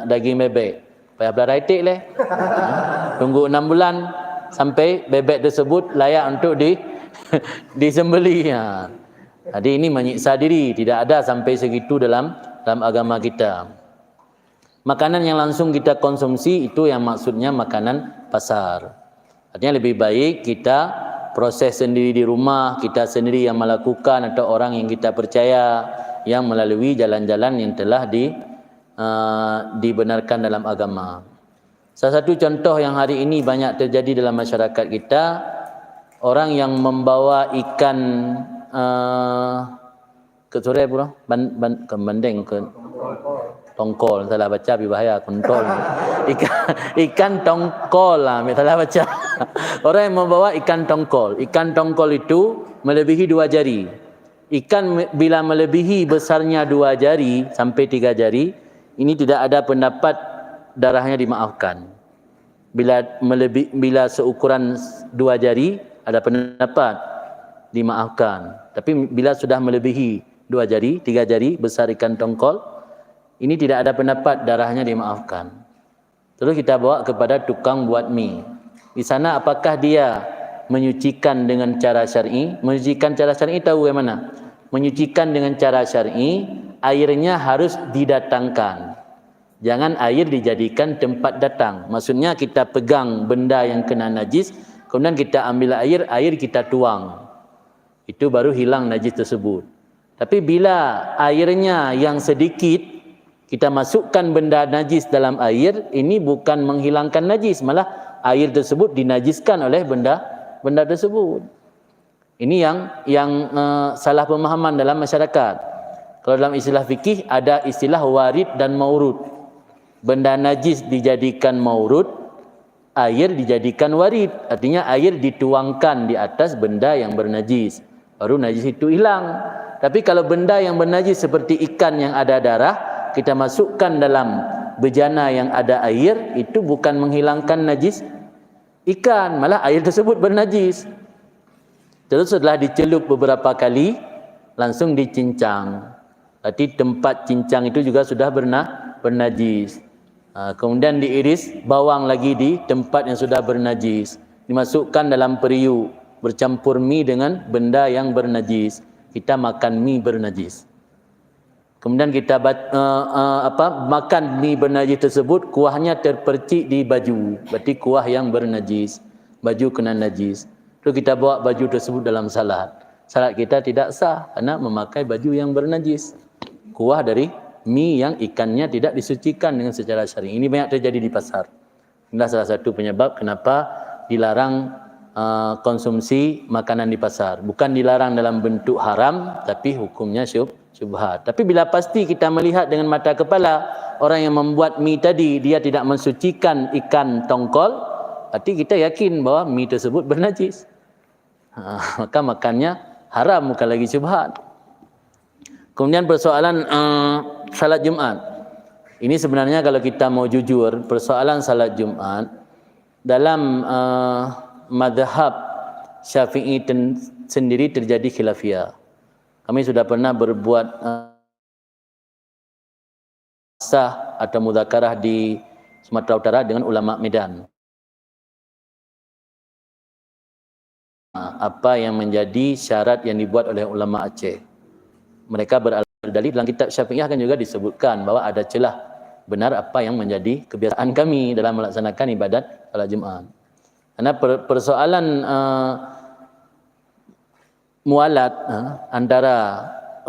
Daging bebek. Payah belah itik le. Tunggu 6 bulan sampai bebek tersebut layak untuk disembelih. Jadi ini menyiksa diri, tidak ada sampai segitu dalam agama kita. Makanan yang langsung kita konsumsi itu yang maksudnya makanan pasar. Artinya lebih baik kita proses sendiri di rumah, kita sendiri yang melakukan atau orang yang kita percaya yang melalui jalan-jalan yang telah dibenarkan dalam agama. Salah satu contoh yang hari ini banyak terjadi dalam masyarakat kita, orang yang membawa ikan ke sore pula bandeng ke tongkol, salah baca tapi bahaya kontol. Ikan tongkol lah, salah baca. Orang yang membawa ikan tongkol. Ikan tongkol itu melebihi 2 jari. Ikan bila melebihi besarnya 2 jari sampai 3 jari, ini tidak ada pendapat darahnya dimaafkan. Bila seukuran 2 jari ada pendapat dimaafkan. Tapi bila sudah melebihi 2 jari, 3 jari besar ikan tongkol, ini tidak ada pendapat darahnya dimaafkan. Terus kita bawa kepada tukang buat mie. Di sana apakah dia menyucikan dengan cara syar'i? Menyucikan cara syar'i tahu bagaimana? Menyucikan dengan cara syar'i, airnya harus didatangkan. Jangan air dijadikan tempat datang. Maksudnya kita pegang benda yang kena najis, kemudian kita ambil air kita tuang. Itu baru hilang najis tersebut. Tapi bila airnya yang sedikit, kita masukkan benda najis dalam air, ini bukan menghilangkan najis, malah air tersebut dinajiskan oleh benda tersebut. Ini yang salah pemahaman dalam masyarakat. Kalau dalam istilah fikih ada istilah warid dan maurud. Benda najis dijadikan maurud, air dijadikan warid. Artinya air dituangkan di atas benda yang bernajis, baru najis itu hilang. Tapi kalau benda yang bernajis seperti ikan yang ada darah, kita masukkan dalam bejana yang ada air, itu bukan menghilangkan najis ikan, malah air tersebut bernajis. Terus setelah dicelup beberapa kali, langsung dicincang. Berarti tempat cincang itu juga sudah bernajis. Kemudian diiris bawang lagi di tempat yang sudah bernajis. Dimasukkan dalam periuk, bercampur mie dengan benda yang bernajis. Kita makan mie bernajis. Kemudian kita makan mie bernajis tersebut, kuahnya terpercik di baju. Berarti kuah yang bernajis. Baju kena najis. Lalu kita bawa baju tersebut dalam salat. Salat kita tidak sah karena memakai baju yang bernajis. Kuah dari mie yang ikannya tidak disucikan dengan secara syar'i. Ini banyak terjadi di pasar. Inilah salah satu penyebab kenapa dilarang konsumsi makanan di pasar. Bukan dilarang dalam bentuk haram, tapi hukumnya syubhat. Tapi bila pasti kita melihat dengan mata kepala, orang yang membuat mie tadi dia tidak mensucikan ikan tongkol, berarti kita yakin bahwa mie tersebut bernajis. Maka makannya haram, bukan lagi syubhat. Kemudian persoalan salat Jumat. Ini sebenarnya kalau kita mau jujur, persoalan salat Jumat dalam mazhab Syafi'i sendiri terjadi khilafiyah. Kami sudah pernah berbuat sah atau mudzakarah di Sumatera Utara dengan ulama Medan. Apa yang menjadi syarat yang dibuat oleh ulama Aceh. Mereka berdalil dalam kitab Syafi'iyah kan juga disebutkan bahwa ada celah benar apa yang menjadi kebiasaan kami dalam melaksanakan ibadat salat Jumat. Karena persoalan mualat antara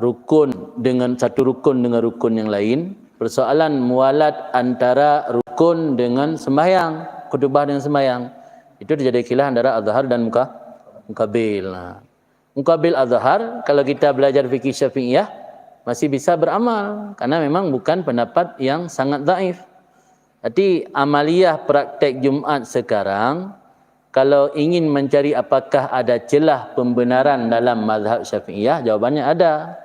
rukun dengan satu rukun dengan rukun yang lain, persoalan mualat antara rukun dengan sembahyang, khutbah dengan sembahyang, itu terjadi khilaf antara azhar dan mukabil. Mukabil azhar kalau kita belajar fikih Syafi'iyah masih bisa beramal karena memang bukan pendapat yang sangat dhaif. Jadi amaliyah praktek Jumat sekarang kalau ingin mencari apakah ada celah pembenaran dalam mazhab Syafi'iyah, jawabannya ada.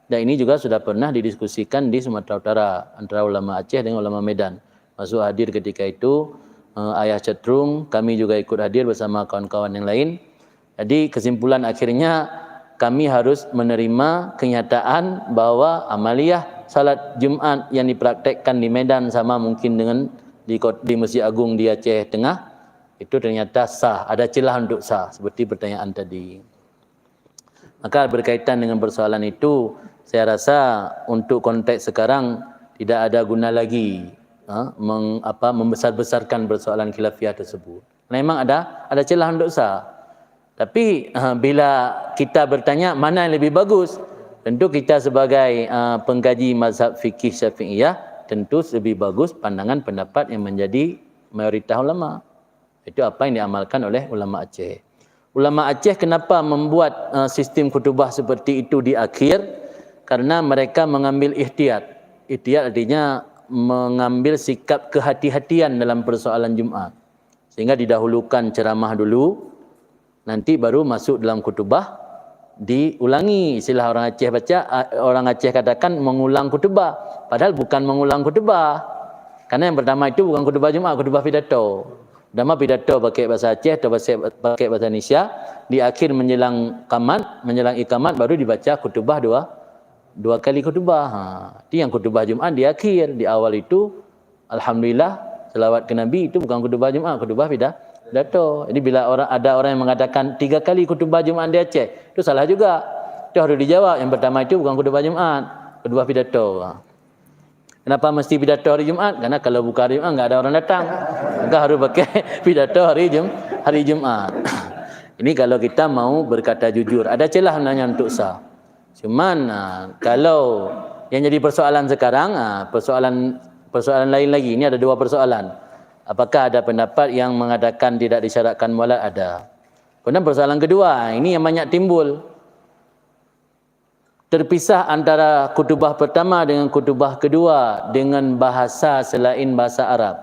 Dan ini juga sudah pernah didiskusikan di Sumatera Utara antara ulama Aceh dengan ulama Medan. Masuk hadir ketika itu Ayah Cetrung, kami juga ikut hadir bersama kawan-kawan yang lain. Jadi kesimpulan akhirnya kami harus menerima kenyataan bahwa amaliyah salat Jumat yang dipraktekkan di Medan sama mungkin dengan di Masjid Agung di Aceh Tengah itu ternyata sah, ada celah untuk sah seperti pertanyaan tadi. Maka berkaitan dengan persoalan itu, saya rasa untuk konteks sekarang tidak ada guna lagi membesar-besarkan persoalan khilafiyah tersebut. Memang ada celah untuk sah. Tapi bila kita bertanya mana yang lebih bagus, tentu kita sebagai pengkaji mazhab fikih Syafi'iyah tentu lebih bagus pandangan pendapat yang menjadi mayoritas ulama. Itu apa yang diamalkan oleh ulama Aceh. Ulama Aceh kenapa membuat sistem khutbah seperti itu di akhir? Karena mereka mengambil ihtiyat. Ihtiyat artinya mengambil sikap kehati-hatian dalam persoalan Jumat. Sehingga didahulukan ceramah dulu, nanti baru masuk dalam khutbah diulangi. Istilah orang Aceh baca, orang Aceh katakan mengulang khutbah, padahal bukan mengulang khutbah. Karena yang pertama itu bukan khutbah Jumat, khutbah pidato. Pertama pidato pakai bahasa Aceh atau pakai bahasa Indonesia, di akhir menjelang ikamat baru dibaca khutbah dua kali khutbah. Itu yang khutbah Jumat di akhir. Di awal itu alhamdulillah selawat ke Nabi itu bukan khutbah Jumat, khutbah pidato. Jadi bila ada orang yang mengatakan 3 kali khutbah Jumat di Aceh, itu salah juga. Itu harus dijawab. Yang pertama itu bukan khutbah Jumat, khutbah pidato. Kenapa mesti pidato hari Jumat? Karena kalau bukan hari Jumat enggak ada orang datang. Maka harus pakai pidato hari Jumat. Ini kalau kita mau berkata jujur, ada celah sebenarnya untuk sah. Cuman kalau yang jadi persoalan sekarang, persoalan lain lagi. Ini ada 2 persoalan. Apakah ada pendapat yang mengatakan tidak disyaratkan mualat? Ada. Kemudian persoalan kedua, ini yang banyak timbul. Terpisah antara khutbah pertama dengan khutbah kedua dengan bahasa selain bahasa Arab.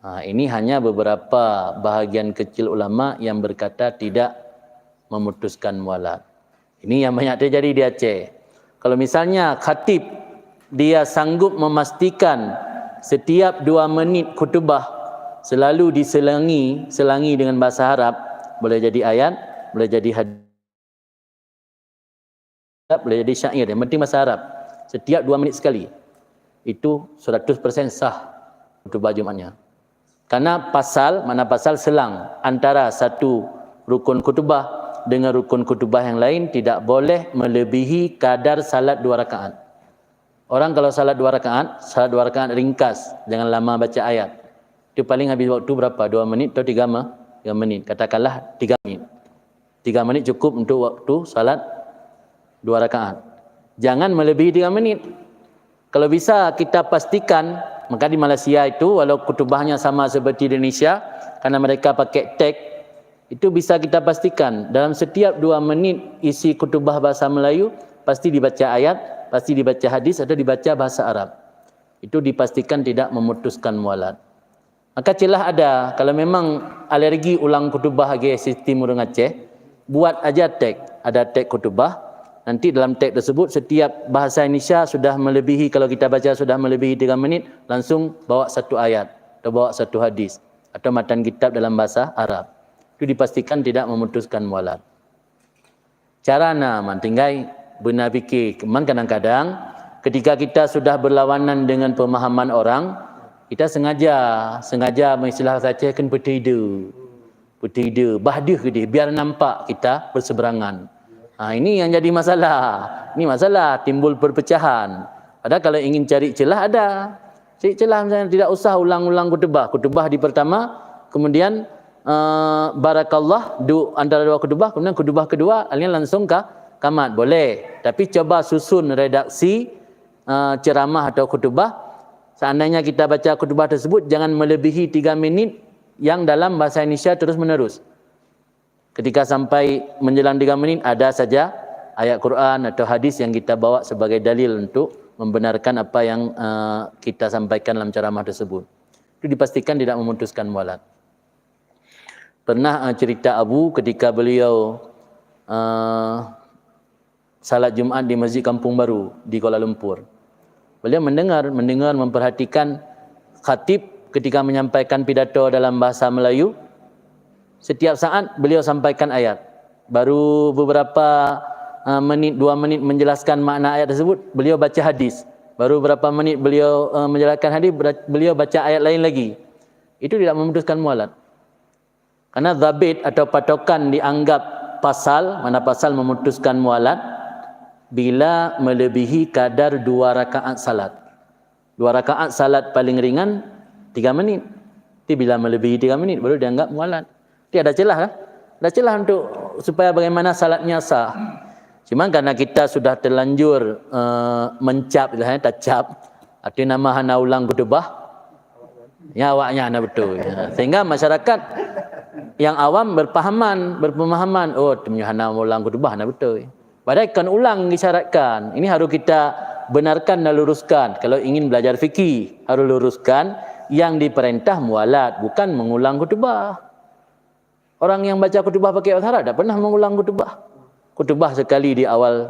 Ini hanya beberapa bahagian kecil ulama yang berkata tidak memutuskan mualat. Ini yang banyak terjadi di Aceh. Kalau misalnya khatib dia sanggup memastikan setiap 2 menit khutbah selalu diselangi dengan bahasa Arab, boleh jadi ayat, boleh jadi hadis, boleh jadi syair, yang penting bahasa Arab. Setiap 2 menit sekali. Itu 100% sah khutbah Jumatnya. Karena pasal selang antara satu rukun khutbah dengan rukun khutbah yang lain tidak boleh melebihi kadar salat 2 rakaat. Orang kalau salat 2 rakaat ringkas, jangan lama baca ayat. Itu paling habis waktu berapa? 2 menit atau 3 menit. Katakanlah 3 menit. 3 menit cukup untuk waktu salat 2 rakaat. Jangan melebihi 3 menit. Kalau bisa kita pastikan, maka di Malaysia itu walau khutbahnya sama seperti di Indonesia, karena mereka pakai tag, itu bisa kita pastikan dalam setiap 2 menit isi khutbah bahasa Melayu pasti dibaca ayat, pasti dibaca hadis atau dibaca bahasa Arab. Itu dipastikan tidak memutuskan mualat. Maka celah ada. Kalau memang alergi ulang khutbah bagi sistem orang Aceh, buat aja tag. Ada tag khutbah. nanti dalam teks tersebut setiap bahasa Indonesia sudah melebihi, kalau kita baca sudah melebihi 3 menit, langsung bawa satu ayat atau bawa satu hadis atau matan kitab dalam bahasa Arab. Itu dipastikan tidak memutuskan mualat. Carana tinggal benar fikir. Memang kadang-kadang ketika kita sudah berlawanan dengan pemahaman orang, kita sengaja mengistilah Aceh kan bertidur, bahdir ke dia biar nampak kita berseberangan. Ini yang jadi masalah. Ini masalah, timbul perpecahan. Padahal kalau ingin cari celah ada. Cari celah misalnya tidak usah ulang-ulang khutbah di pertama, kemudian barakallah antara dua khutbah, kemudian khutbah kedua kalian langsung ke kamat boleh. Tapi coba susun redaksi ceramah atau khutbah. Seandainya kita baca khutbah tersebut jangan melebihi 3 minit yang dalam bahasa Indonesia terus menerus. Ketika sampai menjelang 3 menit ada saja ayat Quran atau hadis yang kita bawa sebagai dalil untuk membenarkan apa yang kita sampaikan dalam ceramah tersebut. Itu dipastikan tidak memutuskan mualat. Pernah cerita Abu ketika beliau salat Jumaat di Masjid Kampung Baru di Kuala Lumpur. Beliau mendengar memperhatikan khatib ketika menyampaikan pidato dalam bahasa Melayu. Setiap saat beliau sampaikan ayat. Baru beberapa menit, 2 menit menjelaskan makna ayat tersebut, beliau baca hadis. Baru beberapa menit beliau menjelaskan hadis, beliau baca ayat lain lagi. Itu tidak memutuskan mualat. Karena zabit atau patokan dianggap pasal, mana pasal memutuskan mualat bila melebihi kadar 2 rakaat salat. 2 rakaat salat paling ringan 3 menit. Tapi bila melebihi 3 menit baru dianggap mualat. Dia ada celah kan? Ada celah untuk supaya bagaimana salatnya sah. Cuma karena kita sudah terlanjur mencap, tacap, arti nama hana ulang khutbah, ya awaknya hana betul. Ya. Sehingga masyarakat yang awam berpemahaman, oh temnya hana ulang khutbah hana betul. Padahal kan ulang disyaratkan. Ini harus kita benarkan dan luruskan. Kalau ingin belajar fikih, harus luruskan yang diperintah mualat, bukan mengulang khutbah. Orang yang baca khutbah pakai bahasa Arab tak pernah mengulang khutbah. Khutbah sekali di awal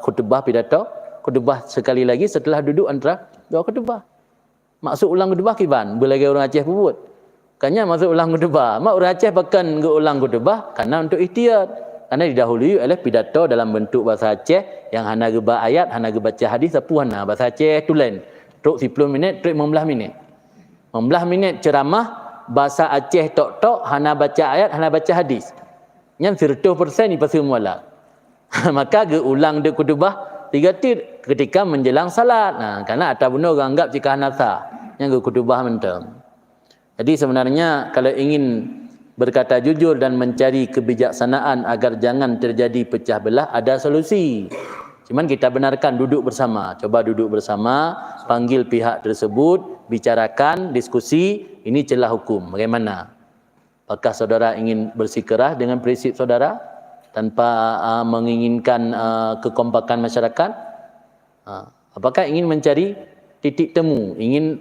khutbah pidato, khutbah sekali lagi setelah duduk antara dua khutbah. Maksud ulang khutbah kiban, belagi orang Aceh pun. Kanya maksud ulang khutbah. Mak orang Aceh bahkan ulang khutbah karena untuk ihtiyat. Karena didahului oleh pidato dalam bentuk bahasa Aceh yang hana geba ayat, hana geba baca hadis, apa hana bahasa Aceh tulen. Truk 10 minit, truk 15 minit. 15 minit ceramah bahasa Aceh tok-tok, hana baca ayat, hana baca hadis. Yang 100% ni pasti mualat. Maka ulang dia khutbah 3 tir ketika menjelang salat. Karena atas benar orang anggap jika hana sah. Yang khutbah mentang. Jadi sebenarnya kalau ingin berkata jujur dan mencari kebijaksanaan agar jangan terjadi pecah belah, ada solusi. Cuman kita benarkan duduk bersama. Coba duduk bersama, panggil pihak tersebut, bicarakan, diskusi, ini celah hukum. Bagaimana? Apakah saudara ingin bersikeras dengan prinsip saudara tanpa menginginkan kekompakan masyarakat? Apakah ingin mencari titik temu, ingin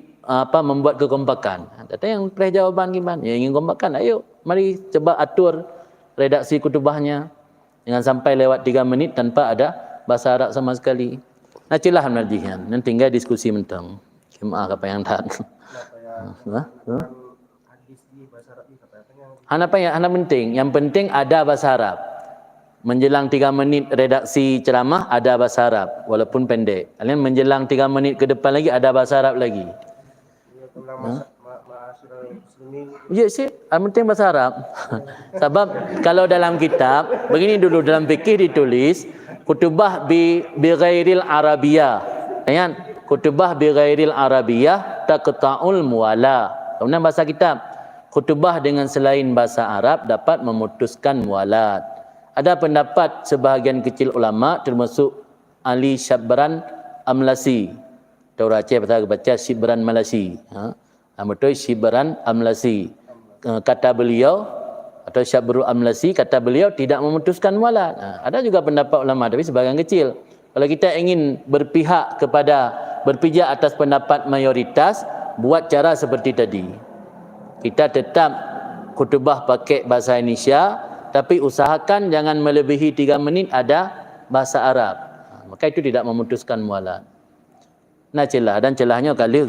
membuat kekompakan? Data yang perih jawaban gimana? Ya ingin kompakan, ayo mari coba atur redaksi khutbahnya jangan sampai lewat 3 menit tanpa ada bahasa Arab sama sekali. Nah celah menarjihan, nanti tinggal diskusi mentang. Maaf apa yang tak. Hana penting. Yang penting ada bahasa Arab. Menjelang 3 menit redaksi ceramah ada bahasa Arab walaupun pendek. Kalian menjelang 3 menit ke depan lagi ada bahasa Arab lagi. Ya sih, yang penting bahasa Arab. Sebab kalau dalam kitab, begini dulu dalam fikih ditulis khutbah bi ghairil arabiyah. Kan? Khutbah bi ghairil arabiyah taqta'ul muwala. Kemudian bahasa kitab, khutbah dengan selain bahasa Arab dapat memutuskan mualat. Ada pendapat sebahagian kecil ulama termasuk Ali Syabran Amlasi. Orang Aceh baca Syibran Malasi. Betul Syibran Amlasi. Kata beliau atau Syabru Amlasi kata beliau tidak memutuskan mualat. Ada juga pendapat ulama tapi sebahagian kecil. Kalau kita ingin berpijak atas pendapat mayoritas, buat cara seperti tadi. Kita tetap khutbah pakai bahasa Indonesia, tapi usahakan jangan melebihi 3 menit ada bahasa Arab. Maka itu tidak memutuskan mualat. Nah celah, dan celahnya kali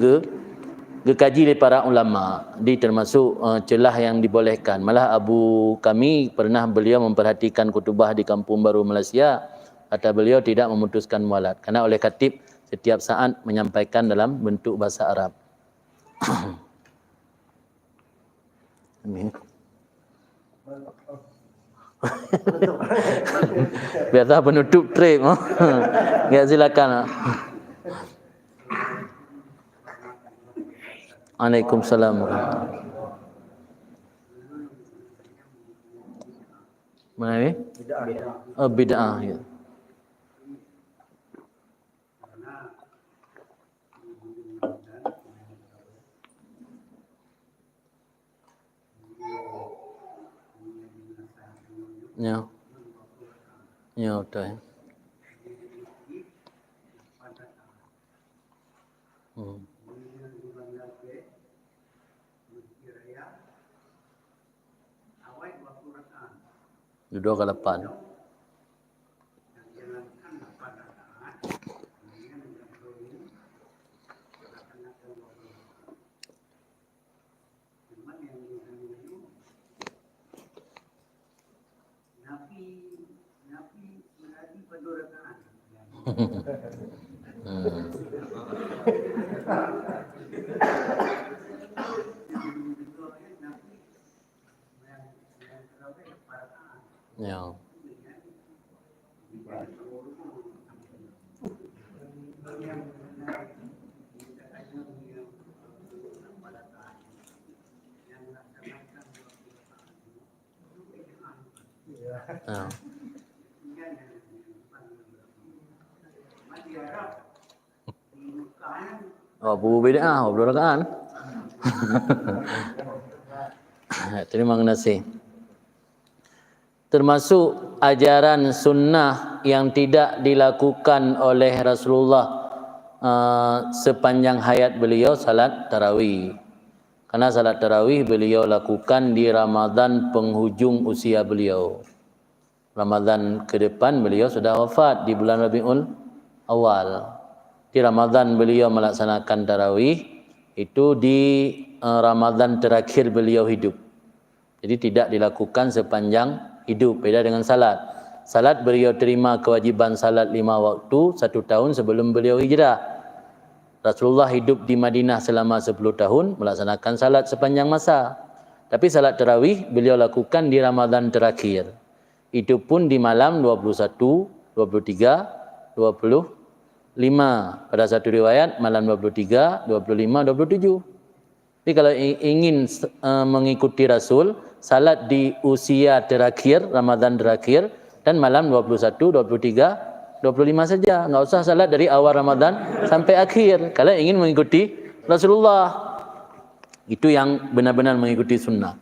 kaji oleh para ulama di termasuk celah yang dibolehkan. Malah abu kami pernah beliau memperhatikan kutubah di Kampung Baru Malaysia, kata beliau tidak memutuskan mualat karena oleh khatib setiap saat menyampaikan dalam bentuk bahasa Arab. Amin. Biasa penutup trip. Ya silakan. Waalaikumsalam. Mana ni? Oh, bid'ah ya. Ya. Ya, betul. Duduk ke 8. Ya. Ya. Oh, bubu bid'ah, belum kan? Terima kasih. Termasuk ajaran sunnah yang tidak dilakukan oleh Rasulullah sepanjang hayat beliau salat tarawih. Karena salat tarawih beliau lakukan di Ramadan penghujung usia beliau. Ramadan ke depan beliau sudah wafat di bulan Rabiul Awal. Di Ramadan beliau melaksanakan tarawih, itu di Ramadan terakhir beliau hidup. Jadi tidak dilakukan sepanjang hidup, beda dengan salat. Salat beliau terima kewajiban salat 5 waktu 1 tahun sebelum beliau hijrah. Rasulullah hidup di Madinah selama 10 tahun melaksanakan salat sepanjang masa. Tapi salat tarawih beliau lakukan di Ramadan terakhir. Itu pun di malam 21, 23, 25. Pada satu riwayat malam 23, 25, 27. Jadi kalau ingin mengikuti Rasul, salat di usia terakhir, Ramadan terakhir, dan malam 21, 23, 25 saja. Enggak usah salat dari awal Ramadan sampai akhir. Kalau ingin mengikuti Rasulullah, itu yang benar-benar mengikuti sunnah.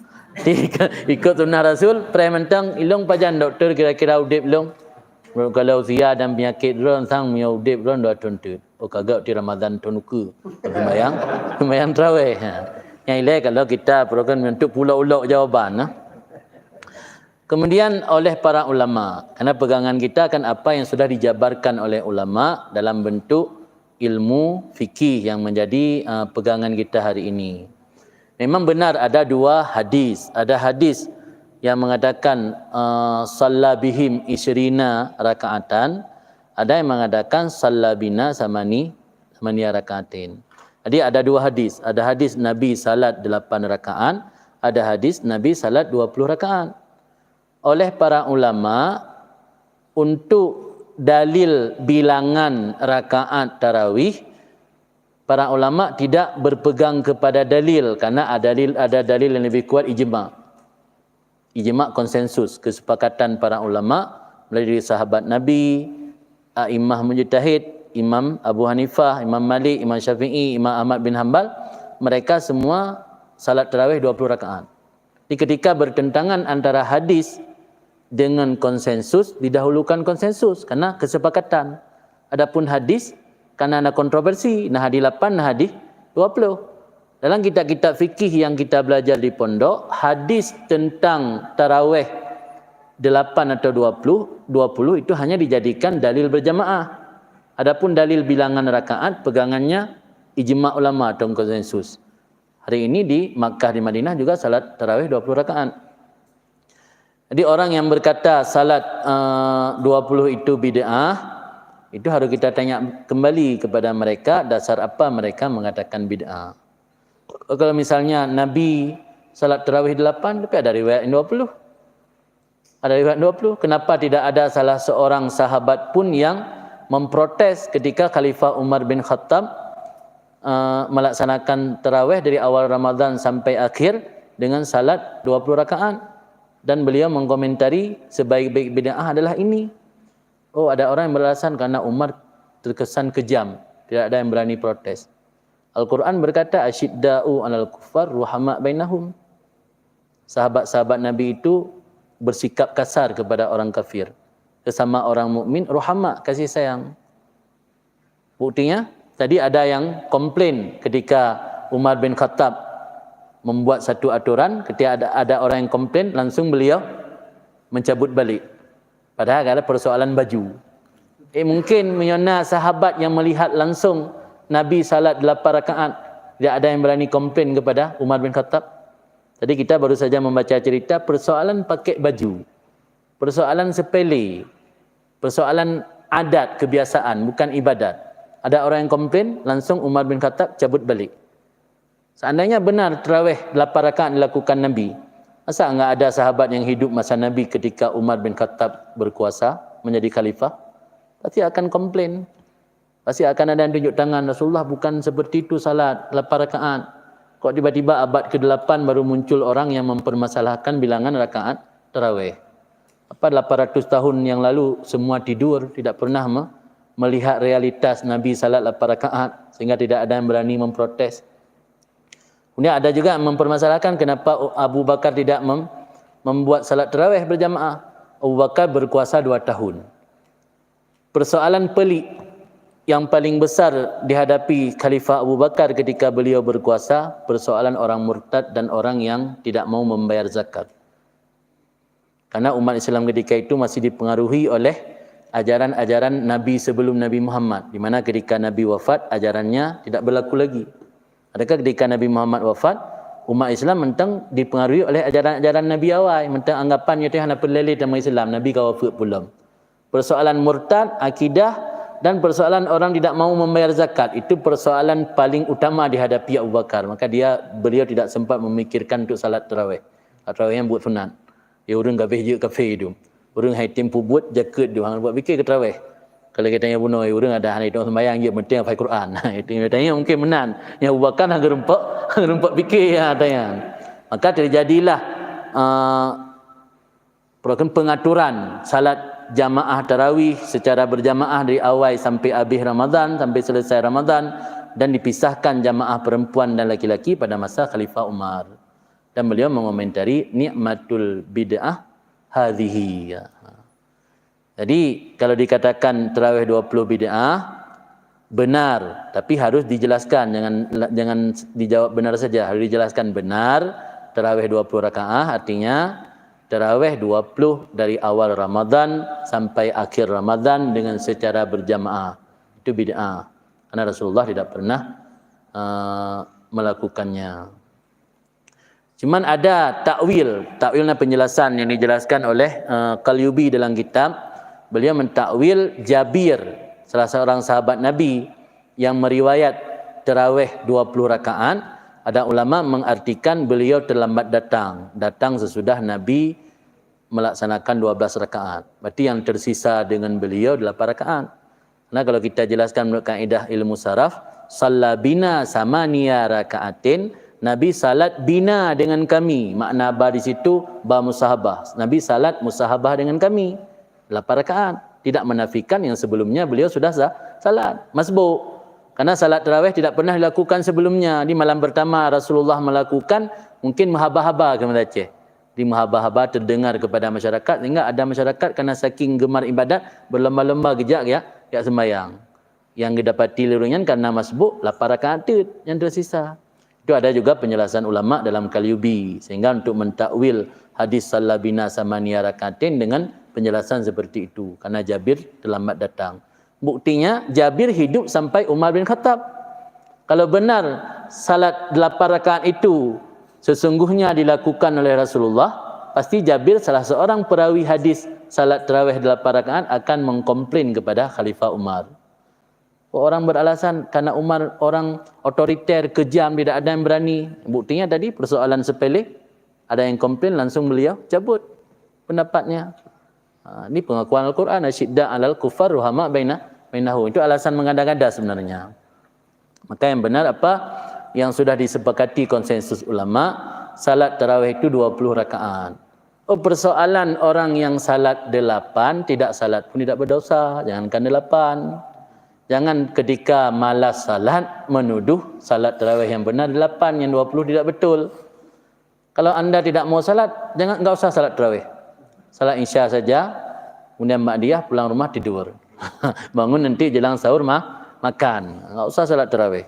Ikut sunnah Rasul, prementang ilong pajan doktor kira-kira udip ilong. Kalau usia dan penyakit drone sang punya udip drone dah tuntut. Oh kagak di Ramadan tunuku. Lumayan terawih. Yang ilahi kalau kita program untuk pulau-pulau jawaban. Kemudian oleh para ulama, karena pegangan kita akan apa yang sudah dijabarkan oleh ulama dalam bentuk ilmu fikih yang menjadi pegangan kita hari ini. Memang benar ada 2 hadis. Ada hadis yang mengatakan sallabihim isyrina rakaatan, ada yang mengatakan sallabina samani rakaatin. Jadi ada 2 hadis. Ada hadis Nabi salat 8 rakaat, ada hadis Nabi salat 20 rakaat. Oleh para ulama, untuk dalil bilangan rakaat tarawih, para ulama tidak berpegang kepada dalil karena ada dalil yang lebih kuat ijma'. Ijma' konsensus, kesepakatan para ulama mulai dari sahabat Nabi, a'immah mujtahid, Imam Abu Hanifah, Imam Malik, Imam Syafi'i, Imam Ahmad bin Hanbal, mereka semua salat tarawih 20 rakaat. Jadi ketika bertentangan antara hadis dengan konsensus, didahulukan konsensus karena kesepakatan. Adapun hadis karena ada kontroversi, nah hadis 8, nah hadis 20. Dalam kitab-kitab fikih yang kita belajar di pondok, hadis tentang tarawih 8 atau 20 20 itu hanya dijadikan dalil berjamaah. Adapun dalil bilangan rakaat pegangannya ijma' ulama atau konsensus. Hari ini di Makkah, di Madinah juga salat tarawih 20 rakaat. Jadi orang yang berkata salat 20 itu bid'ah, itu harus kita tanya kembali kepada mereka dasar apa mereka mengatakan bid'ah. Kalau misalnya Nabi salat tarawih 8, tapi ada riwayat 20. Ada riwayat 20. Kenapa tidak ada salah seorang sahabat pun yang memprotes ketika Khalifah Umar bin Khattab melaksanakan tarawih dari awal Ramadan sampai akhir dengan salat 20 rakaat, dan beliau mengkomentari sebaik-baik bid'ah adalah ini. Oh, ada orang yang beralasan karena Umar terkesan kejam, tidak ada yang berani protes. Al-Quran berkata asyidda'u 'alal kuffar ruhama' bainahum. Sahabat-sahabat Nabi itu bersikap kasar kepada orang kafir. Sesama orang mukmin ruhama', kasih sayang. Buktinya tadi ada yang komplain ketika Umar bin Khattab membuat satu aturan, ketika ada orang yang komplain, langsung beliau mencabut balik. Padahal ada persoalan baju. Mungkin menyona sahabat yang melihat langsung Nabi salat 8 rakaat, tidak ada yang berani komplain kepada Umar bin Khattab. Tadi kita baru saja membaca cerita persoalan pakai baju, persoalan sepele, persoalan adat, kebiasaan, bukan ibadat. Ada orang yang komplain, langsung Umar bin Khattab cabut balik. Seandainya benar tarawih 8 rakaat dilakukan Nabi, masa enggak ada sahabat yang hidup masa Nabi ketika Umar bin Khattab berkuasa menjadi khalifah? Pasti akan komplain. Pasti akan ada yang tunjuk tangan, Rasulullah bukan seperti itu salat 8 rakaat. Kok tiba-tiba abad ke-8 baru muncul orang yang mempermasalahkan bilangan rakaat tarawih? Apa 800 tahun yang lalu semua tidur, tidak pernah melihat realitas Nabi salat 8 rakaat sehingga tidak ada yang berani memprotes. Kemudian ada juga yang mempermasalahkan kenapa Abu Bakar tidak membuat salat tarawih berjamaah. Abu Bakar berkuasa 2 tahun. Persoalan pelik yang paling besar dihadapi Khalifah Abu Bakar ketika beliau berkuasa, persoalan orang murtad dan orang yang tidak mau membayar zakat. Karena umat Islam ketika itu masih dipengaruhi oleh ajaran-ajaran Nabi sebelum Nabi Muhammad, di mana ketika Nabi wafat ajarannya tidak berlaku lagi. Adakah ketika Nabi Muhammad wafat, umat Islam mentang dipengaruhi oleh ajaran-ajaran Nabi awal, mentang anggapan itu hanya pelele dalam Islam, Nabi kau wafat belum. Persoalan murtad, akidah, dan persoalan orang tidak mau membayar zakat, itu persoalan paling utama dihadapi Abu Bakar. Maka beliau tidak sempat memikirkan untuk salat tarawih. Tarawih yang buat sunat. Ya orang kafir je kafir itu. Orang hai tempu buat jaket dia buat fikir ke tarawih. Kalau kita tanya bunuh, orang ada hari itu sembahyang je penting hafal Quran. Itu tanya mungkin menan. Yang Abu Bakar hang gerempak fikir tanya. Maka terjadilah pengaturan salat jamaah tarawih secara berjamaah dari awal sampai habis Ramadan, sampai selesai Ramadan, dan dipisahkan jamaah perempuan dan laki-laki pada masa Khalifah Umar. Dan beliau mengomentari nikmatul bid'ah hadhihi. Jadi kalau dikatakan tarawih 20 bid'ah benar, tapi harus dijelaskan, jangan dijawab benar saja, harus dijelaskan benar. Tarawih 20 rakaat artinya tarawih 20 dari awal Ramadan sampai akhir Ramadan dengan secara berjamaah. Itu bid'ah. Karena Rasulullah tidak pernah melakukannya. Cuman ada takwilnya penjelasan yang dijelaskan oleh Qalyubi dalam kitab. Beliau mentakwil Jabir, salah seorang sahabat Nabi yang meriwayat tarawih 20 rakaat. Ada ulama mengartikan beliau terlambat datang sesudah Nabi melaksanakan 12 rakaat. Berarti yang tersisa dengan beliau 8 rakaat. Karena kalau kita jelaskan menurut kaidah ilmu saraf, shalla bina samaniya rakaatin, Nabi salat bina dengan kami. Makna ba di situ ba musahabah. Nabi salat musahabah dengan kami 8 rakaat. Tidak menafikan yang sebelumnya beliau sudah salat masbuk. Karena salat tarawih tidak pernah dilakukan sebelumnya. Di malam pertama Rasulullah melakukan, mungkin mahaba-haba kami baca. Di mahaba-haba terdengar kepada masyarakat, sehingga ada masyarakat kerana saking gemar ibadat berlomba-lomba kejap ya sembahyang. Yang didapati lirungan karena masbuk 8 rakaat yang tersisa. Itu ada juga penjelasan ulama dalam Qalyubi, sehingga untuk mentakwil hadis salla bina samaniya rakatin dengan penjelasan seperti itu karena Jabir terlambat datang. Buktinya Jabir hidup sampai Umar bin Khattab. Kalau benar salat 8 rakaat itu sesungguhnya dilakukan oleh Rasulullah, pasti Jabir salah seorang perawi hadis salat tarawih 8 rakaat akan mengkomplain kepada Khalifah Umar. Orang beralasan karena Umar orang otoriter, kejam, tidak ada yang berani. Buktinya tadi persoalan sepele, ada yang komplain langsung beliau cabut pendapatnya. Ini pengakuan Al-Quran, asyidda alal kufar ruhama bainahu. Itu alasan mengada-gada sebenarnya. Maka yang benar apa yang sudah disepakati konsensus ulama, salat tarawih itu 20 rakaat. Oh, persoalan orang yang salat 8 tidak salat pun tidak berdosa, jangankan 8. Jangan ketika malas salat menuduh salat tarawih yang benar 8, yang 20 tidak betul. Kalau anda tidak mau salat, enggak usah salat tarawih. Salat Isya saja, kemudian Ba'diyah pulang rumah tidur. Bangun nanti jelang sahur makan. Enggak usah salat tarawih.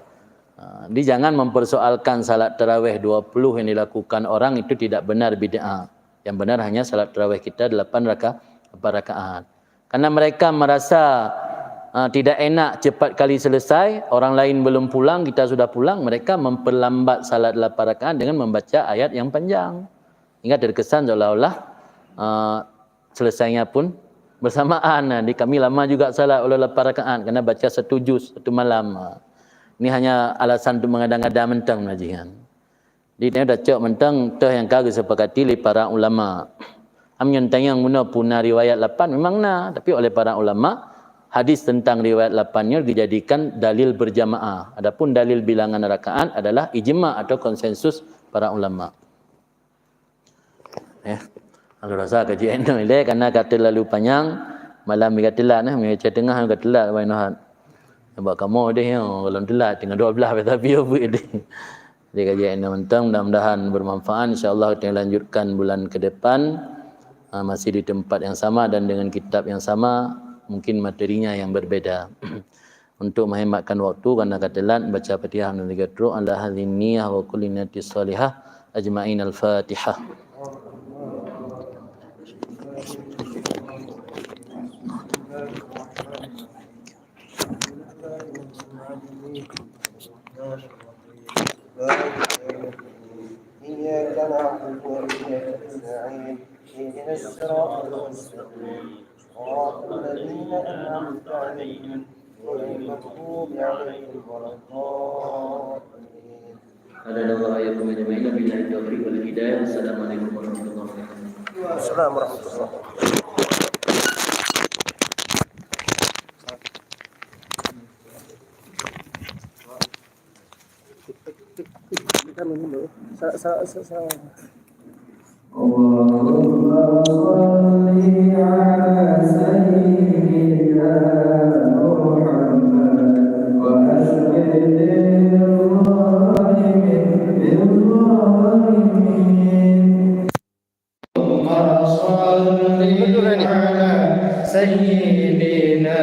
Jadi jangan mempersoalkan salat tarawih 20 yang dilakukan orang itu tidak benar, bid'ah. Yang benar hanya salat tarawih kita 8 rakaat. Karena mereka merasa tidak enak cepat kali selesai, orang lain belum pulang, kita sudah pulang, mereka memperlambat salat 8 rakaat dengan membaca ayat yang panjang. Hingga terkesan seolah-olah selesainya pun bersamaan. Di kami lama juga salat oleh 8 rakaat karena baca 1 juz 1 malam. Ini hanya alasan untuk mengada-ngada mentang majikan. Jadi dia dah cok mentang teh yang kagak sepakati oleh para ulama. Amnyon tayang guna puna riwayat 8 memang nah, tapi oleh para ulama hadis tentang riwayat 8-nya dijadikan dalil berjamaah. Adapun dalil bilangan rakaat adalah ijma' atau konsensus para ulama. Kalau rasa kajian ini karena kata lalu panjang, malam kita telat macam tengah kita telat wainahat. Sebab kamu dia kalau telat tengah 12 tapi apa dia. Jadi kajian ini mentang mudah-mudahan bermanfaat. Insya-Allah kita lanjutkan bulan ke depan masih di tempat yang sama dan dengan kitab yang sama, mungkin materinya yang berbeda. Untuk menghematkan waktu karena katelan baca Fatihah dan 3 rakaat ala hadhihi wa kulli niyatin salihah ajma'in al-Fatihah. إياك نعبد وإياك نستعين اهدنا الصراط المستقيم صراط الذين أنعمت عليهم غير المغضوب عليهم ولا الضالين. Alhamdulillah ayakum ajma'in billahi taufiq wal hidayah. Assalamualaikum warahmatullahi wabarakatuh. Assalamualaikum warahmatullahi wabarakatuh. Kita minum dulu. Allahumma shalli ala sayyidina Muhammad wa ashhidil zalimin bil zalimin. Allahumma shalli ala sayyidina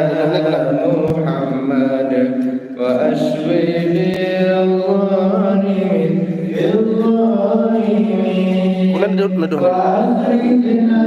Muhammad wa ashhidil zalimin bil zalimin. Bulan duduk. وأخرجنا